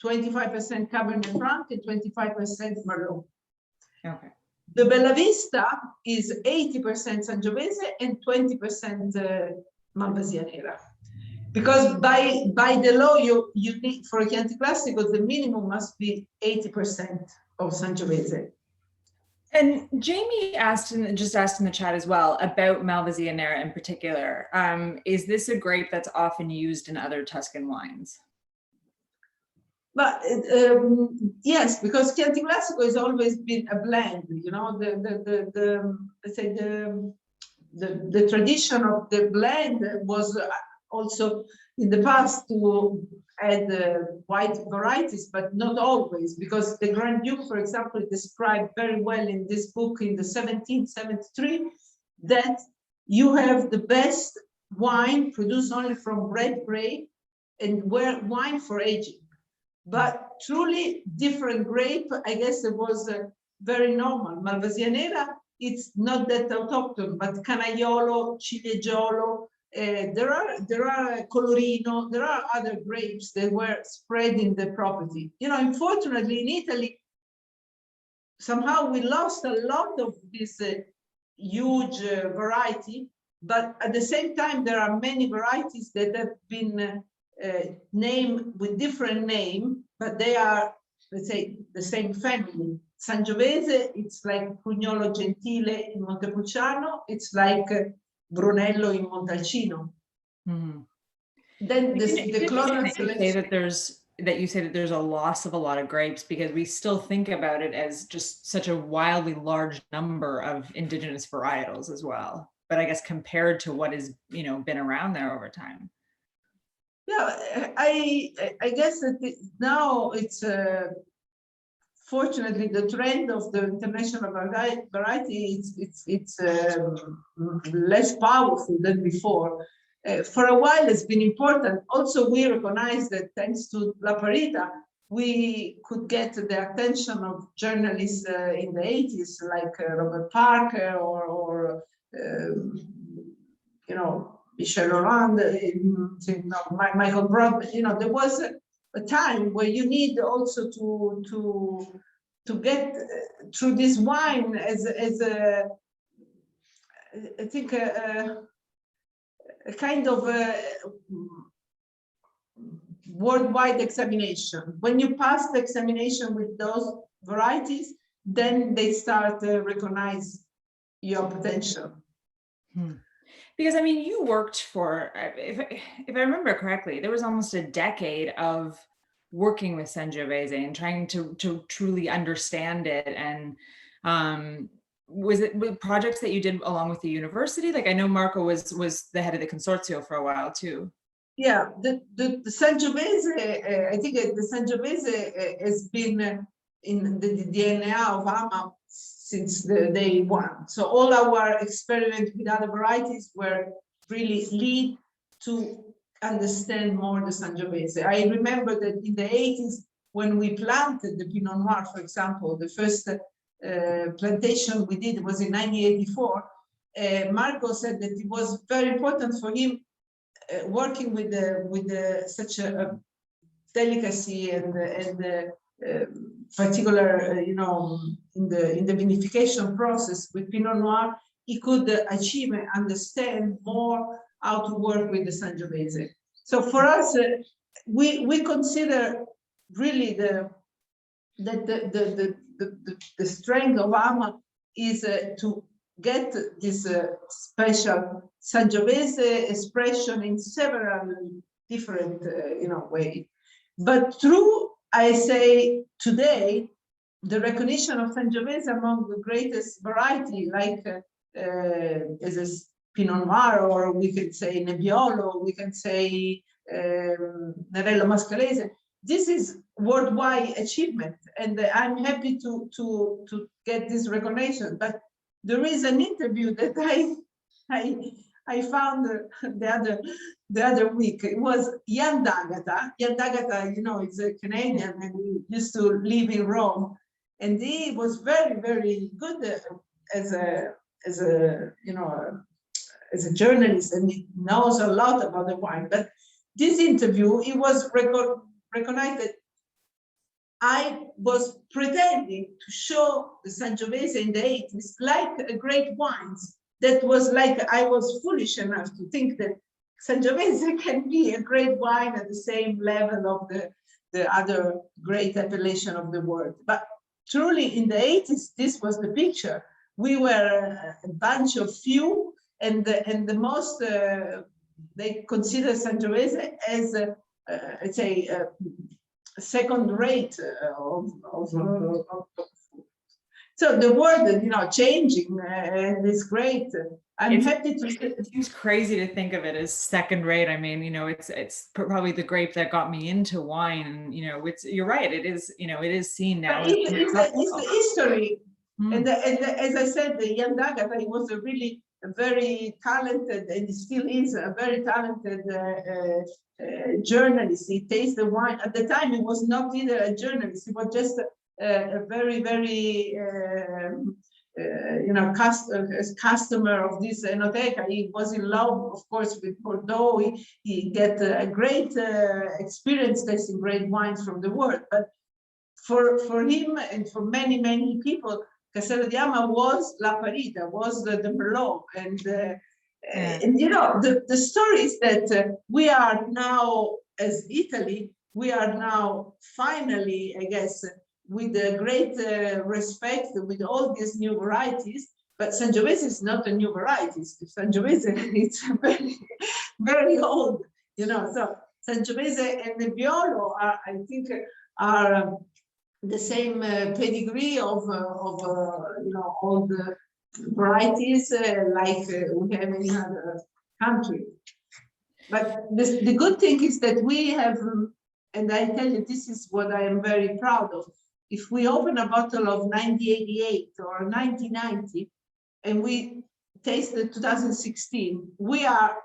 25% Cabernet Franc and 25% Merlot. Okay. The Bella Vista is 80% Sangiovese and 20% Malvasia Nera. Because by the law, you need, for a Chianti Classico, the minimum must be 80% of Sangiovese. And Jamie just asked in the chat as well about Malvasia Nera in particular. Is this a grape that's often used in other Tuscan wines? But yes, because Chianti Classico has always been a blend. Let's say the tradition of the blend was also in the past to add white varieties, but not always, because the Grand Duke, for example, described very well in this book in the 1773 that you have the best wine produced only from red grape and wine for aging. But truly different grape, I guess it was very normal. Malvasia Nera, it's not that autochthon, but Canaiolo, Ciliegiolo, there are Colorino, there are other grapes that were spread in the property. You know, unfortunately in Italy, somehow we lost a lot of this huge variety, but at the same time, there are many varieties that have been named with different name, but they are, let's say, the same family. Sangiovese, it's like Prugnolo Gentile in Montepulciano, it's like Brunello in Montalcino. Mm-hmm. Then the clonal selection. That you say that there's a loss of a lot of grapes, because we still think about it as just such a wildly large number of indigenous varietals as well. But I guess compared to what has, you know, been around there over time. Yeah, I guess that now it's fortunately the trend of the international variety. It's less powerful than before. For a while, it's been important. Also, we recognize that thanks to La Parita, we could get the attention of journalists in the 80s, like Robert Parker or you know, Michel Laurent, Michael Broad. You know, there was a time where you need also to get through this wine as a I think a kind of worldwide examination. When you pass the examination with those varieties, then they start to recognize your potential. Because I mean, you worked for, if I remember correctly, there was almost a decade of working with Sangiovese and trying to truly understand it. And was it with projects that you did along with the university? Like I know Marco was the head of the consortio for a while too. Yeah, the Sangiovese, I think the Sangiovese has been in the DNA of Ama since the day one. So all our experiments with other varieties were really lead to understand more the Sangiovese. I remember that in the 80s, when we planted the Pinot Noir, for example, the first plantation we did was in 1984. Marco said that it was very important for him working with such a delicacy and particular, you know, in the vinification process with Pinot Noir, he could achieve and understand more how to work with the Sangiovese. So for us, we consider really the strength of Ama is to get this special Sangiovese expression in several different, you know, ways. But through, I say today, the recognition of Sangiovese among the greatest variety, like as a Pinot Noir, or we could say Nebbiolo, we can say Nerello Mascalese. This is worldwide achievement, and I'm happy to get this recognition. But there is an interview that I found the other week. It was Jan D'Agata. Jan D'Agata, you know, is a Canadian and he used to live in Rome, and he was very, very good as a you know, as a journalist, and he knows a lot about the wine. But this interview, it was recognized that I was pretending to show the Sangiovese in the 80s like a great wines. That was like I was foolish enough to think that Sangiovese can be a great wine at the same level of the other great appellation of the world. But truly in the 80s, this was the picture. We were a bunch of few, and the most they consider Sangiovese as let's say second rate of so the world, you know, changing and it's great. I'm happy to. It seems crazy to think of it as second rate. I mean, you know, it's probably the grape that got me into wine, and you know, you're right. It is, you know, it is seen now. It's the history, and as I said, the Jan D'Agata, he was a really very talented, and still is a very talented journalist. He tastes the wine. At the time, he was not either a journalist. He was just a very, very, customer of this Enoteca. He was in love, of course, with Bordeaux. He get a great experience tasting great wines from the world. But for him and for many, many people, Castello di Ama was La Parita, was the Merlot. And the story is that we are now, as Italy, we are now finally, I guess, with a great respect with all these new varieties. But Sangiovese is not a new variety. Sangiovese, it's very, very old, So Sangiovese and Nebbiolo are, I think, are the same pedigree of all the varieties like we have in other countries. But the good thing is that we have, and I tell you, this is what I am very proud of. If we open a bottle of 1988 or 1990 and we taste the 2016, we are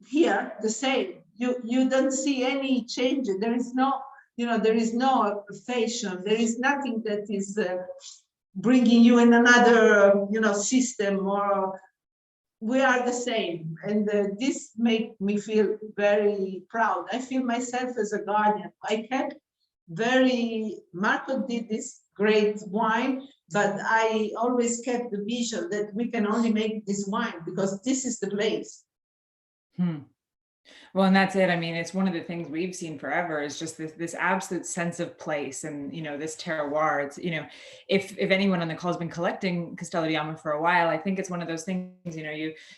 here the same. You don't see any change. There is no, there is no fashion. There is nothing that is bringing you in another, system, or we are the same. And this makes me feel very proud. I feel myself as a guardian. I kept Marco did this great wine, but I always kept the vision that we can only make this wine because this is the place. Well, and that's it. I mean, it's one of the things we've seen forever is just this absolute sense of place and, this terroir. It's, if anyone on the call has been collecting Castello di Ama for a while, I think it's one of those things,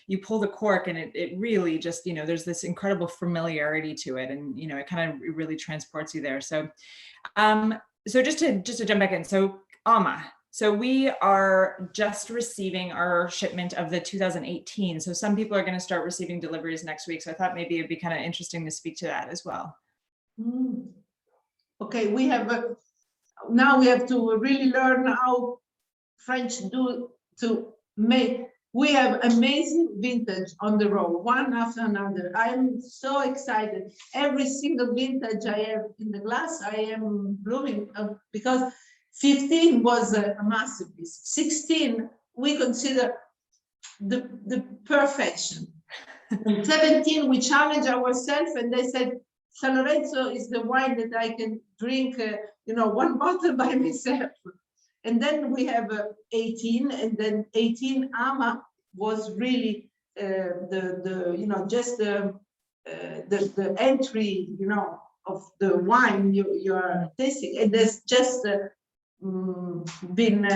you pull the cork and it really just, there's this incredible familiarity to it. And, it kind of really transports you there. So, so just to jump back in. So Ama. So we are just receiving our shipment of the 2018. So some people are going to start receiving deliveries next week. So I thought maybe it'd be kind of interesting to speak to that as well. Okay, we have now we have to really learn how French do to make. We have amazing vintage on the road, one after another. I'm so excited. Every single vintage I have in the glass, I am blooming because 15 was a masterpiece. 16, we consider the perfection. And 17, we challenged ourselves and they said, San Lorenzo is the wine that I can drink, one bottle by myself. And then we have 18, and then 18 Ama was really just the entry, of the wine you are tasting. And there's just been,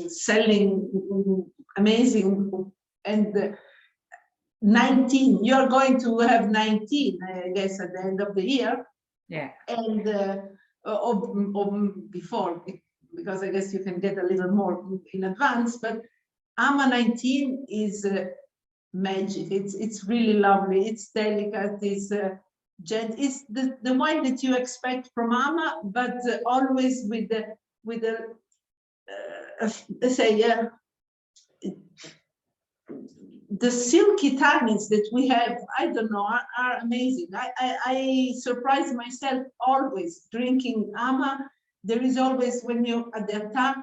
selling amazing. And 19, you're going to have 19, I guess, at the end of the year. Yeah. And or before, because I guess you can get a little more in advance. But Ama 19 is magic. It's really lovely. It's delicate. It's it's the wine that you expect from Ama, but always with the the silky tannins that we have, I don't know, are amazing. I surprise myself always drinking Ama. There is always, when you're at the attack,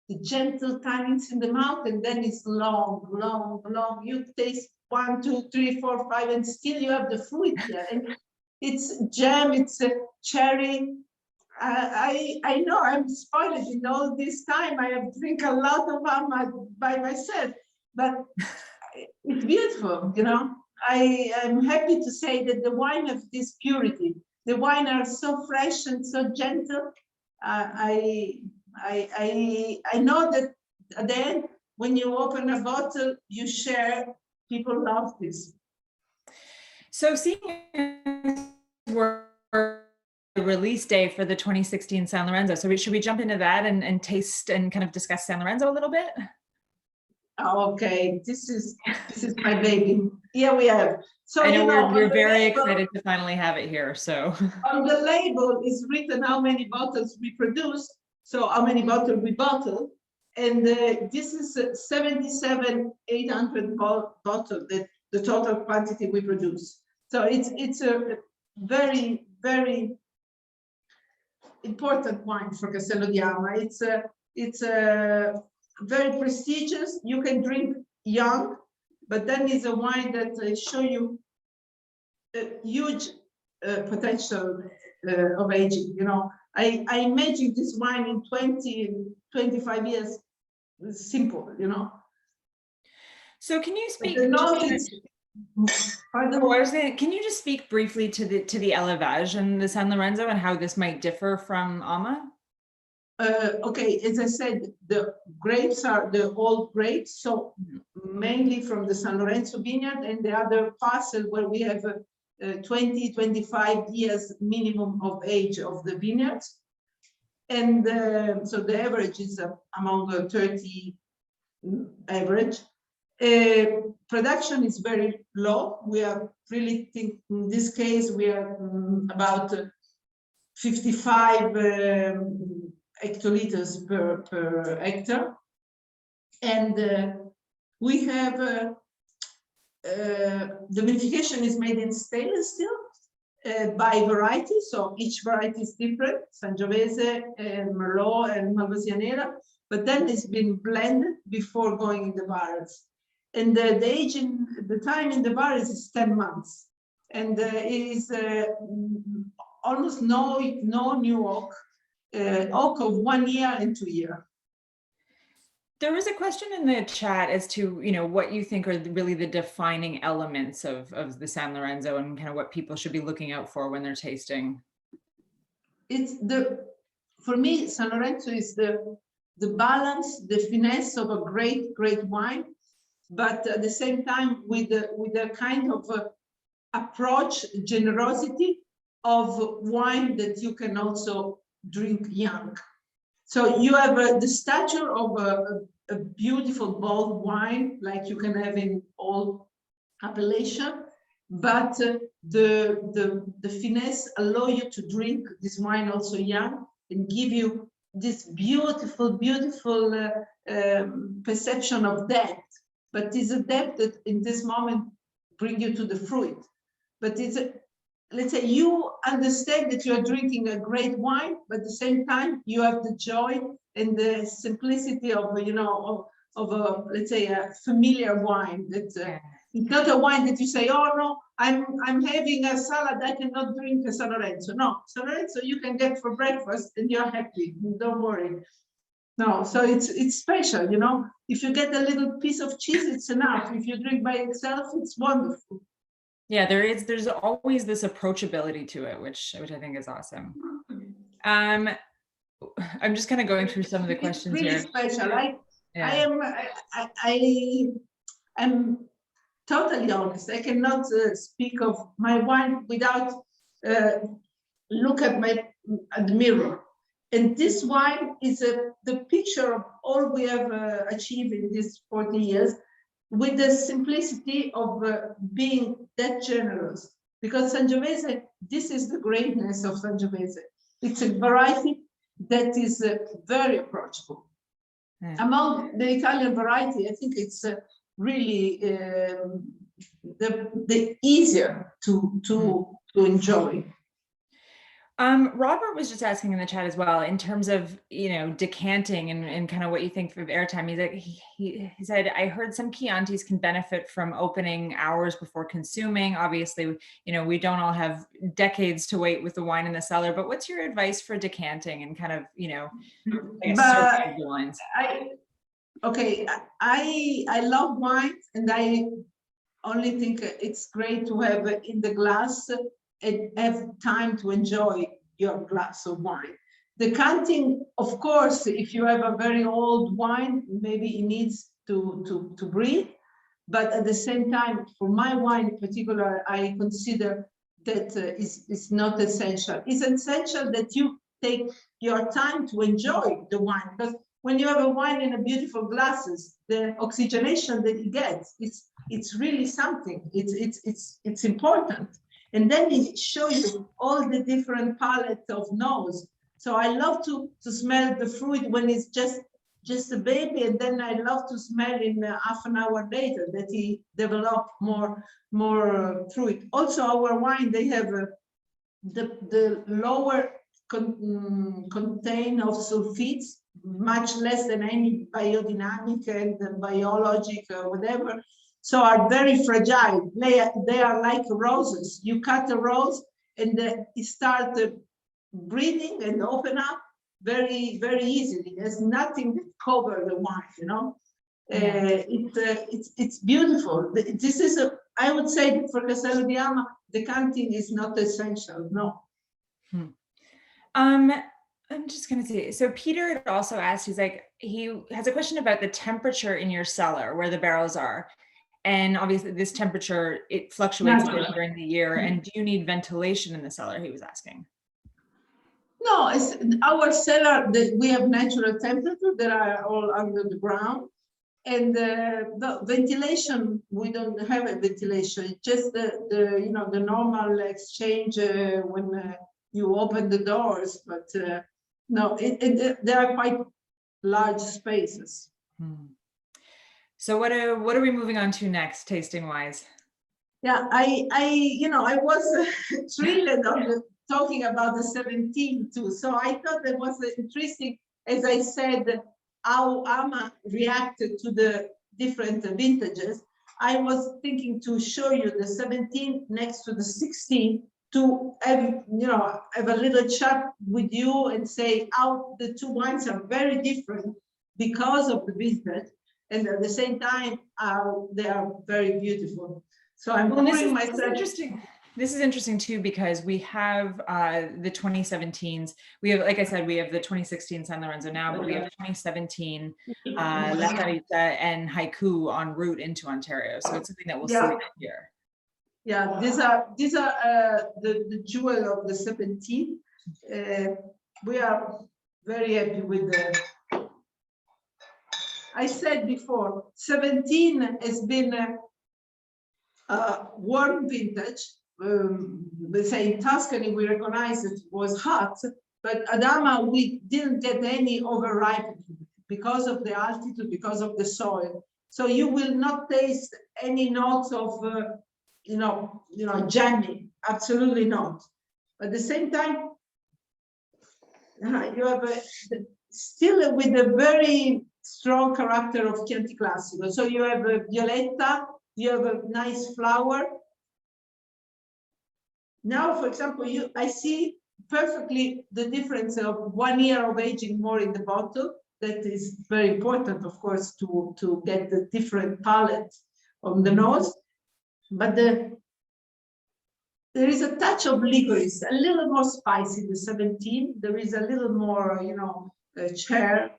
the gentle tannins in the mouth, and then it's long, long, long. You taste 1, 2, 3, 4, 5, and still you have the fruit there. And it's jam, it's cherry. I know I'm spoiled in all this time. I have drink a lot of Ama by myself, but it's beautiful, I am happy to say that the wine of this purity, the wine are so fresh and so gentle. I know that at the end, when you open a bottle, you share. People love this. So seeing we're the release day for the 2016 San Lorenzo, so should we jump into that and taste and kind of discuss San Lorenzo a little bit? Okay, this is my baby. Here we have. So I know we're very excited to finally have it here. So on the label is written how many bottles we produce, so how many bottles we bottle, And this is 77,800 bottle, the total quantity we produce. So it's a very, very important wine for Castello di Ama. It's very prestigious. You can drink young, but then it's a wine that show you a huge potential of aging. You know, I imagine this wine in 20, 25 years, simple, you know. So can you speak? Can you just speak briefly to the élevage and the San Lorenzo and how this might differ from Ama? Okay, as I said, the grapes are the old grapes, so mainly from the San Lorenzo vineyard, and the other parcel where we have 20, 25 years minimum of age of the vineyards. And so the average is among the 30 average. Production is very low. We are really think in this case we are about 55 hectoliters per hectare, and we have the vinification is made in stainless steel by variety, so each variety is different: Sangiovese, Merlot, and Malvasia. But then it's been blended before going in the barrels. And the age in the time in the barrels is 10 months. And it is almost no new oak, oak of 1 year and 2 years. There was a question in the chat as to, you know, what you think are really the defining elements of the San Lorenzo and kind of what people should be looking out for when they're tasting. For me, San Lorenzo is the balance, the finesse of a great wine, but at the same time with a kind of approach, generosity of wine that you can also drink young. So you have the stature of a beautiful bold wine like you can have in all appellation, but the finesse allow you to drink this wine also young and give you this beautiful perception of depth. But it's a depth that in this moment bring you to the fruit. But it's let's say you understand that you are drinking a great wine, but at the same time you have the joy and the simplicity of, you know, of a, let's say, a familiar wine that it's not a wine that you say, oh no, I'm having a salad, I cannot drink a San Lorenzo. No, San Lorenzo you can get for breakfast and you're happy, don't worry. No, so it's special, you know. If you get a little piece of cheese, it's enough. If you drink by itself, it's wonderful. Yeah, there's always this approachability to it, which I think is awesome. I'm just kind of going through some of the questions really here. Special. I'm totally honest. I cannot speak of my wine without look at the mirror. And this wine is the picture of all we have achieved in these 40 years, with the simplicity of being that generous. Because Sangiovese, this is the greatness of Sangiovese. It's a variety that is very approachable. Among the Italian variety, I think it's really the easier to enjoy. Robert was just asking in the chat as well, in terms of, you know, decanting and kind of what you think of airtime. He's like, he said, I heard some Chiantis can benefit from opening hours before consuming. Obviously, you know, we don't all have decades to wait with the wine in the cellar, but what's your advice for decanting and kind of, you know, I guess, wines? I love wine, and I only think it's great to have in the glass and have time to enjoy your glass of wine. Decanting, of course, if you have a very old wine, maybe it needs to breathe. But at the same time, for my wine in particular, I consider that it's not essential. It's essential that you take your time to enjoy the wine, because when you have a wine in a beautiful glasses, the oxygenation that you get, it's really something. It's important. And then it shows you all the different palette of nose. So I love to smell the fruit when it's just a baby, and then I love to smell in half an hour later that he developed more fruit. Also, our wine, they have the lower contain of sulfites, much less than any biodynamic and biologic or whatever, so are very fragile. They are like roses. You cut a rose and it starts breathing and open up very, very easily. There's nothing that covers the wine, you know. It's beautiful. This is I would say that for Castello di Ama, decanting is not essential, no. I'm just gonna say, so Peter had also asked, he has a question about the temperature in your cellar where the barrels are. And obviously this temperature, it fluctuates a bit during the year. And do you need ventilation in the cellar, he was asking? No, it's our cellar, we have natural temperature that are all under the ground. And the ventilation, we don't have a ventilation. It's just the normal exchange when you open the doors, but no, there are quite large spaces. So what are we moving on to next, tasting wise? Yeah, I was thrilled on talking about the 17 too. So I thought that was interesting, as I said, how Ama reacted to the different vintages. I was thinking to show you the 17 next to the 16 to have a little chat with you and say how the two wines are very different because of the vintage, and at the same time they are very beautiful. So I'm pouring myself. This is interesting too, because we have the 2017s. We have, like I said, we have the 2016 San Lorenzo now, but we have 2017 La Carita and Haiku en route into Ontario. So it's something that we'll see here. Yeah, these are the jewel of the 17. We are very happy with the. I said before, 17 has been a warm vintage. We say in Tuscany, we recognize it was hot, but at Ama, we didn't get any overripening because of the altitude, because of the soil. So you will not taste any notes of, jammy, absolutely not. At the same time, you have still with a very strong character of Chianti Classico. So you have a Violetta, you have a nice flower. Now, for example, I see perfectly the difference of 1 year of aging more in the bottle. That is very important, of course, to get the different palette on the nose. But there is a touch of licorice, a little more spicy in the 17. There is a little more, chair.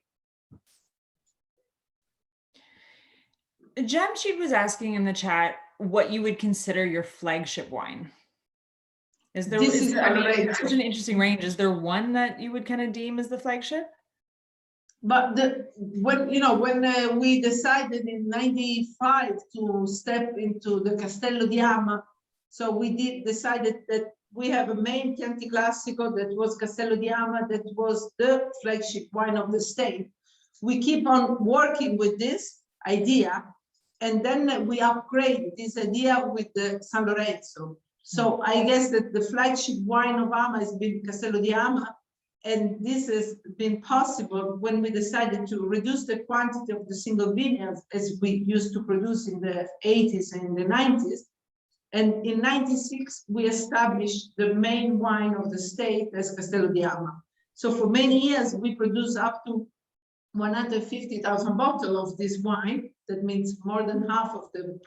Jamshid was asking in the chat what you would consider your flagship wine. Is there, it's such an interesting range. Is there one that you would kind of deem as the flagship? But when we decided in '95 to step into the Castello di Ama, so we decided that we have a main Chianti Classico that was Castello di Ama, that was the flagship wine of the state. We keep on working with this idea, and then we upgrade this idea with the San Lorenzo. So I guess that the flagship wine of Ama has been Castello di Ama, and this has been possible when we decided to reduce the quantity of the single vineyards as we used to produce in the 80s and the 90s. And in '96, we established the main wine of the state as Castello di Ama. So for many years, we produced up to 150,000 bottles of this wine. That means more than half of the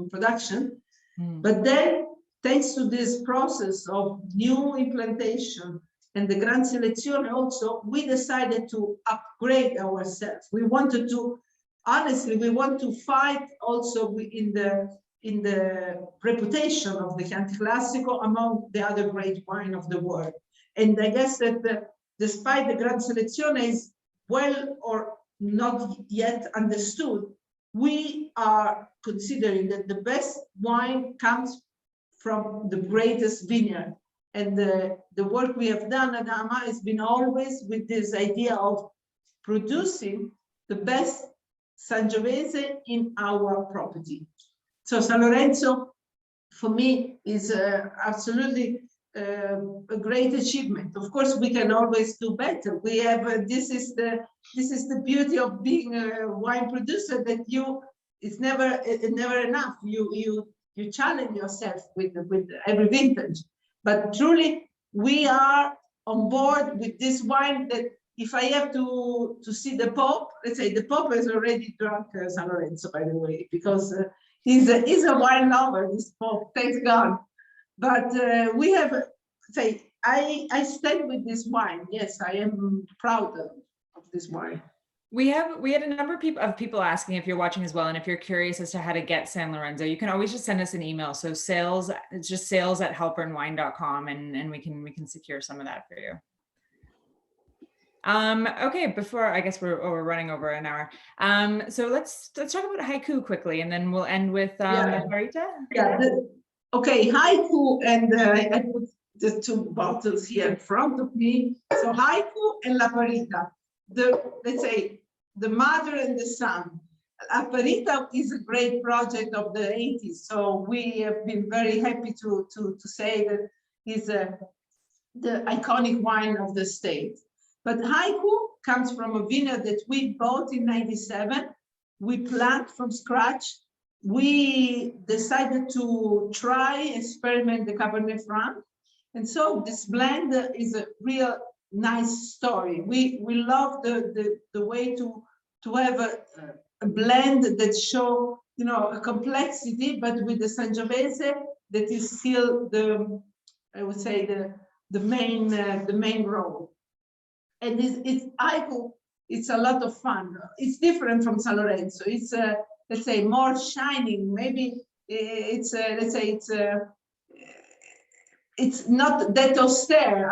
production. But then, thanks to this process of new implantation and the Gran Selezione also, we decided to upgrade ourselves. We wanted to, honestly, we want to fight also in the reputation of the Chianti Classico among the other great wine of the world. And I guess that despite the Gran Selezione is well or not yet understood, we are considering that the best wine comes from the greatest vineyard. And the work we have done at Ama has been always with this idea of producing the best Sangiovese in our property. So San Lorenzo, for me, is absolutely a great achievement. Of course, we can always do better. We have this is the beauty of being a wine producer, that it's never enough. You challenge yourself with every vintage. But truly, we are on board with this wine. That if I have to see the Pope, let's say the Pope has already drunk San Lorenzo, by the way, because he's a wine lover, this Pope, thank God. But we have, say, I stand with this wine. Yes, I am proud of this wine. We had a number of people asking if you're watching as well, and if you're curious as to how to get San Lorenzo, you can always just send us an email. So it's just sales@halpernwine.com, and we can secure some of that for you. Okay, before, I guess we're running over an hour. So let's talk about Haiku quickly, and then we'll end with Margarita. Yeah. Okay, Haiku, and I put the two bottles here in front of me. So Haiku and La Parita, let's say the mother and the son. La Parita is a great project of the 80s, so we have been very happy to say that is the iconic wine of the state. But Haiku comes from a vineyard that we bought in '97. We planted from scratch. We decided to experiment the Cabernet Franc. And so this blend is a real nice story. We love the way to have a blend that show, a complexity, but with the Sangiovese that is still I would say the main role. And it's Haiku. It's a lot of fun. It's different from San Lorenzo. It's let's say more shining. Maybe it's let's say it's not that austere.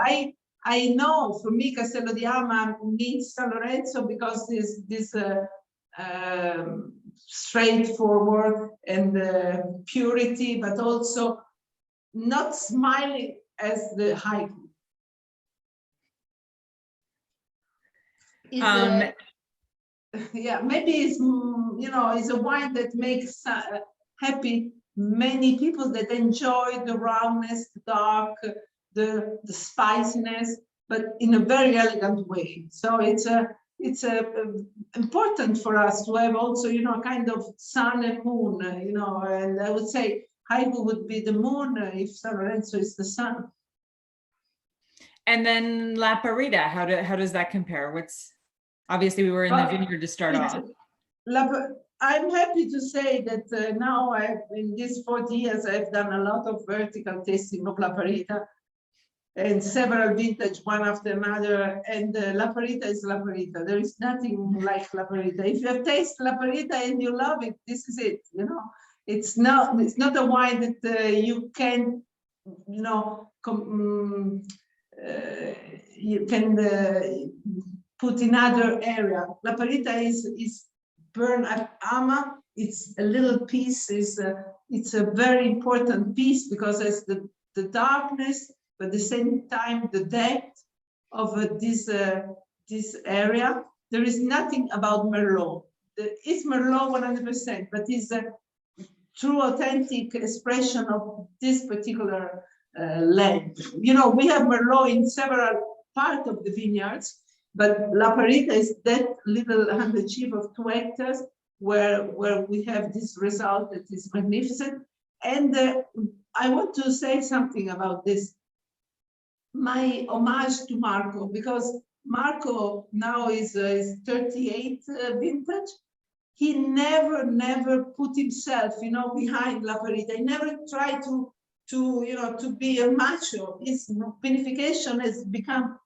I know for me Castello di Ama means San Lorenzo because this straightforward and purity, but also not smiling as the Haiku. Yeah, maybe it's it's a wine that makes happy many people that enjoy the roundness, the dark, the spiciness, but in a very elegant way. So it's important for us to have also kind of sun and moon, and I would say Haiku would be the moon if San Lorenzo is the sun. And then La Parita, how does that compare? Obviously, we were in the vineyard to start off. I'm happy to say that now in these 40 years, I've done a lot of vertical tasting of La Parita and several vintage, one after another. And La Parita is La Parita. There is nothing like La Parita. If you have tasted La Parita and you love it, this is it. It's not a wine that you can, you can put in other area. La Parita is burned at Ama. It's a little piece. It's a very important piece because it's the darkness, but at the same time the depth of this area. There is nothing about Merlot. It's Merlot 100%, but it's a true authentic expression of this particular land. We have Merlot in several parts of the vineyards. But La Parita is that little underachieve of 2 hectares where we have this result that is magnificent. And I want to say something about this. My homage to Marco, because Marco now is 38 vintage. He never put himself, behind La Parita. He never tried to be a macho. His vinification has become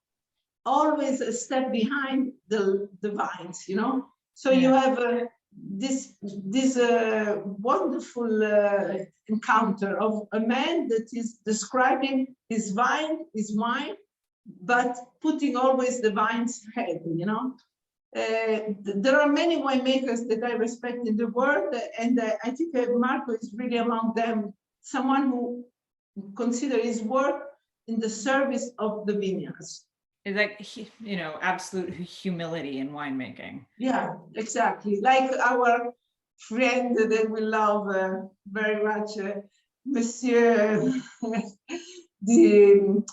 always a step behind the vines, So you have this wonderful encounter of a man that is describing his wine, but putting always the vine's head, There are many winemakers that I respect in the world, and I think Marco is really among them, someone who considers his work in the service of the vineyards. It's like, you know, absolute humility in winemaking. Yeah, exactly. Like our friend that we love very much, Monsieur the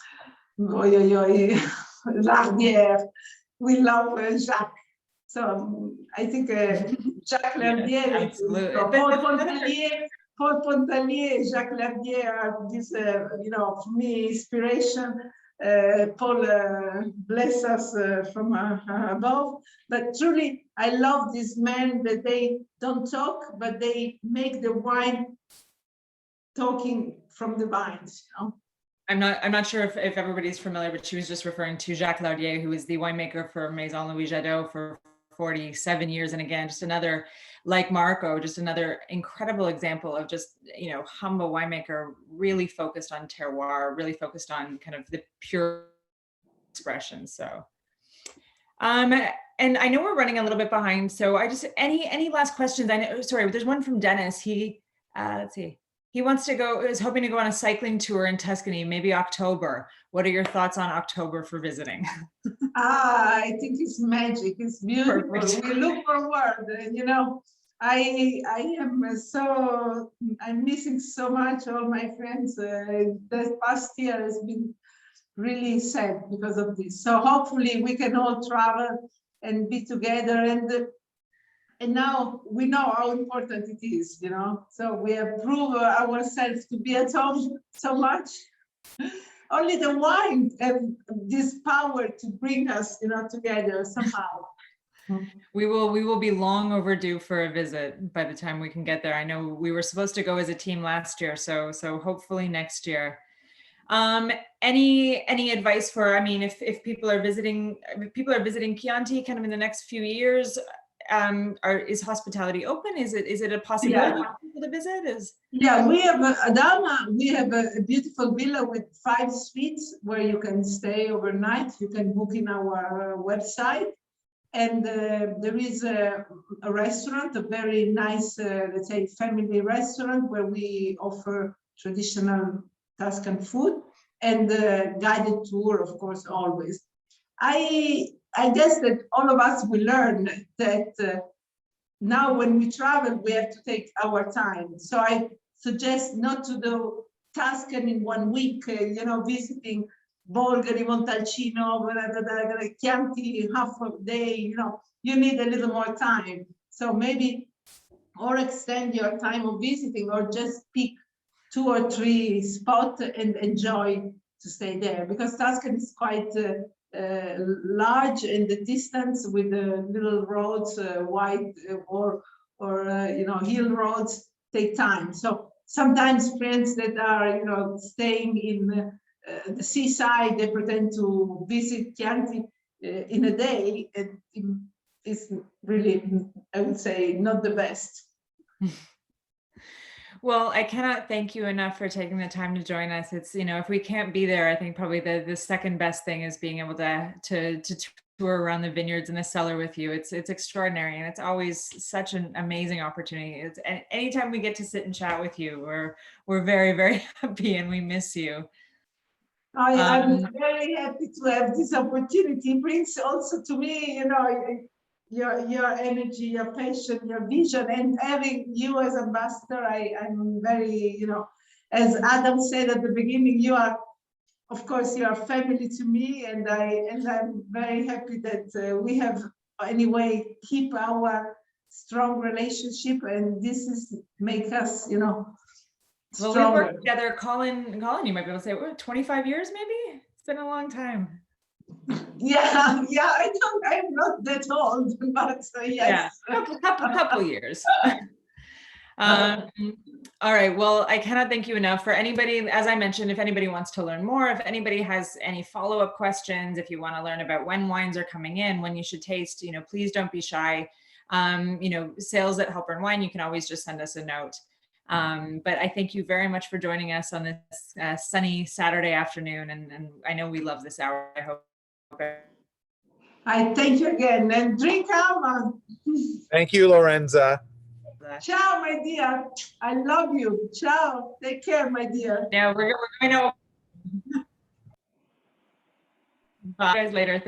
Lardière. We love Jacques. So I think Jacques Lardière, absolutely. Paul Pontalier, Jacques Lardière are this, you know, for me, inspiration. Paul bless us from above. But truly, I love these men that they don't talk, but they make the wine talking from the vines, you know? I'm not sure if everybody's familiar, but she was just referring to Jacques Lardière, who is the winemaker for Maison Louis Jadot for 47 years. And again, just another, like Marco, just another incredible example of just, you know, humble winemaker, really focused on terroir, really focused on kind of the pure expression. So, and I know we're running a little bit behind. So I just, any last questions? I know, sorry, there's one from Dennis. He, let's see. He wants to go, is hoping to go on a cycling tour in Tuscany, maybe October. What are your thoughts on October for visiting? I think it's magic. It's beautiful. Perfect. We look forward. You know, I am so, I'm missing so much all my friends. The past year has been really sad because of this. So hopefully we can all travel and be together. And now we know how important it is, you know. So we have proved ourselves to be at home so much. Only the wine have this power to bring us, you know, together somehow. We will be long overdue for a visit by the time we can get there. I know we were supposed to go as a team last year, so hopefully next year. Any advice for, I mean, if people are visiting Chianti kind of in the next few years, is hospitality open? Is it a possibility for people to visit? Yeah, we have Adama. We have a beautiful villa with 5 suites where you can stay overnight. You can book in our website, and there is a restaurant, a very nice, let's say, family restaurant where we offer traditional Tuscan food and guided tour, of course, always. I guess that all of us will learn that now when we travel, we have to take our time. So I suggest not to do Tuscan in 1 week, you know, visiting Bolgheri, Montalcino, Chianti, half a day, you know, you need a little more time. So maybe, or extend your time of visiting, or just pick 2 or 3 spots and enjoy to stay there, because Tuscany is quite large in the distance with the little roads, wide or you know, hill roads take time. So sometimes friends that are, you know, staying in the seaside, they pretend to visit Chianti in a day. It is really, I would say, not the best. Well, I cannot thank you enough for taking the time to join us. It's, you know, if we can't be there, I think probably the second best thing is being able to tour around the vineyards and the cellar with you. It's extraordinary, and it's always such an amazing opportunity. It's anytime we get to sit and chat with you, we're very, very happy, and we miss you. I'm very happy to have this opportunity. It brings also to me, you know, your energy, your passion, your vision, and having you as ambassador, I'm very, you know, as Adam said at the beginning, you are, of course, you are family to me, and I'm very happy that we have anyway keep our strong relationship, and this is make us, you know, well, stronger. we worked together. Colin, you might be able to say, what, 25 years maybe? It's been a long time. Yeah, I'm not that old, but yes. Yeah, couple years. All right, well, I cannot thank you enough. For anybody, as I mentioned, if anybody wants to learn more, if anybody has any follow-up questions, if you want to learn about when wines are coming in, when you should taste, you know, please don't be shy. You know, sales@Halpern Wine, you can always just send us a note. But I thank you very much for joining us on this sunny Saturday afternoon, and I know we love this hour. I hope. I thank you again, and drink Ama. Thank you, Lorenza. Ciao, my dear. I love you. Ciao. Take care, my dear. Yeah, we're going to. Bye guys later.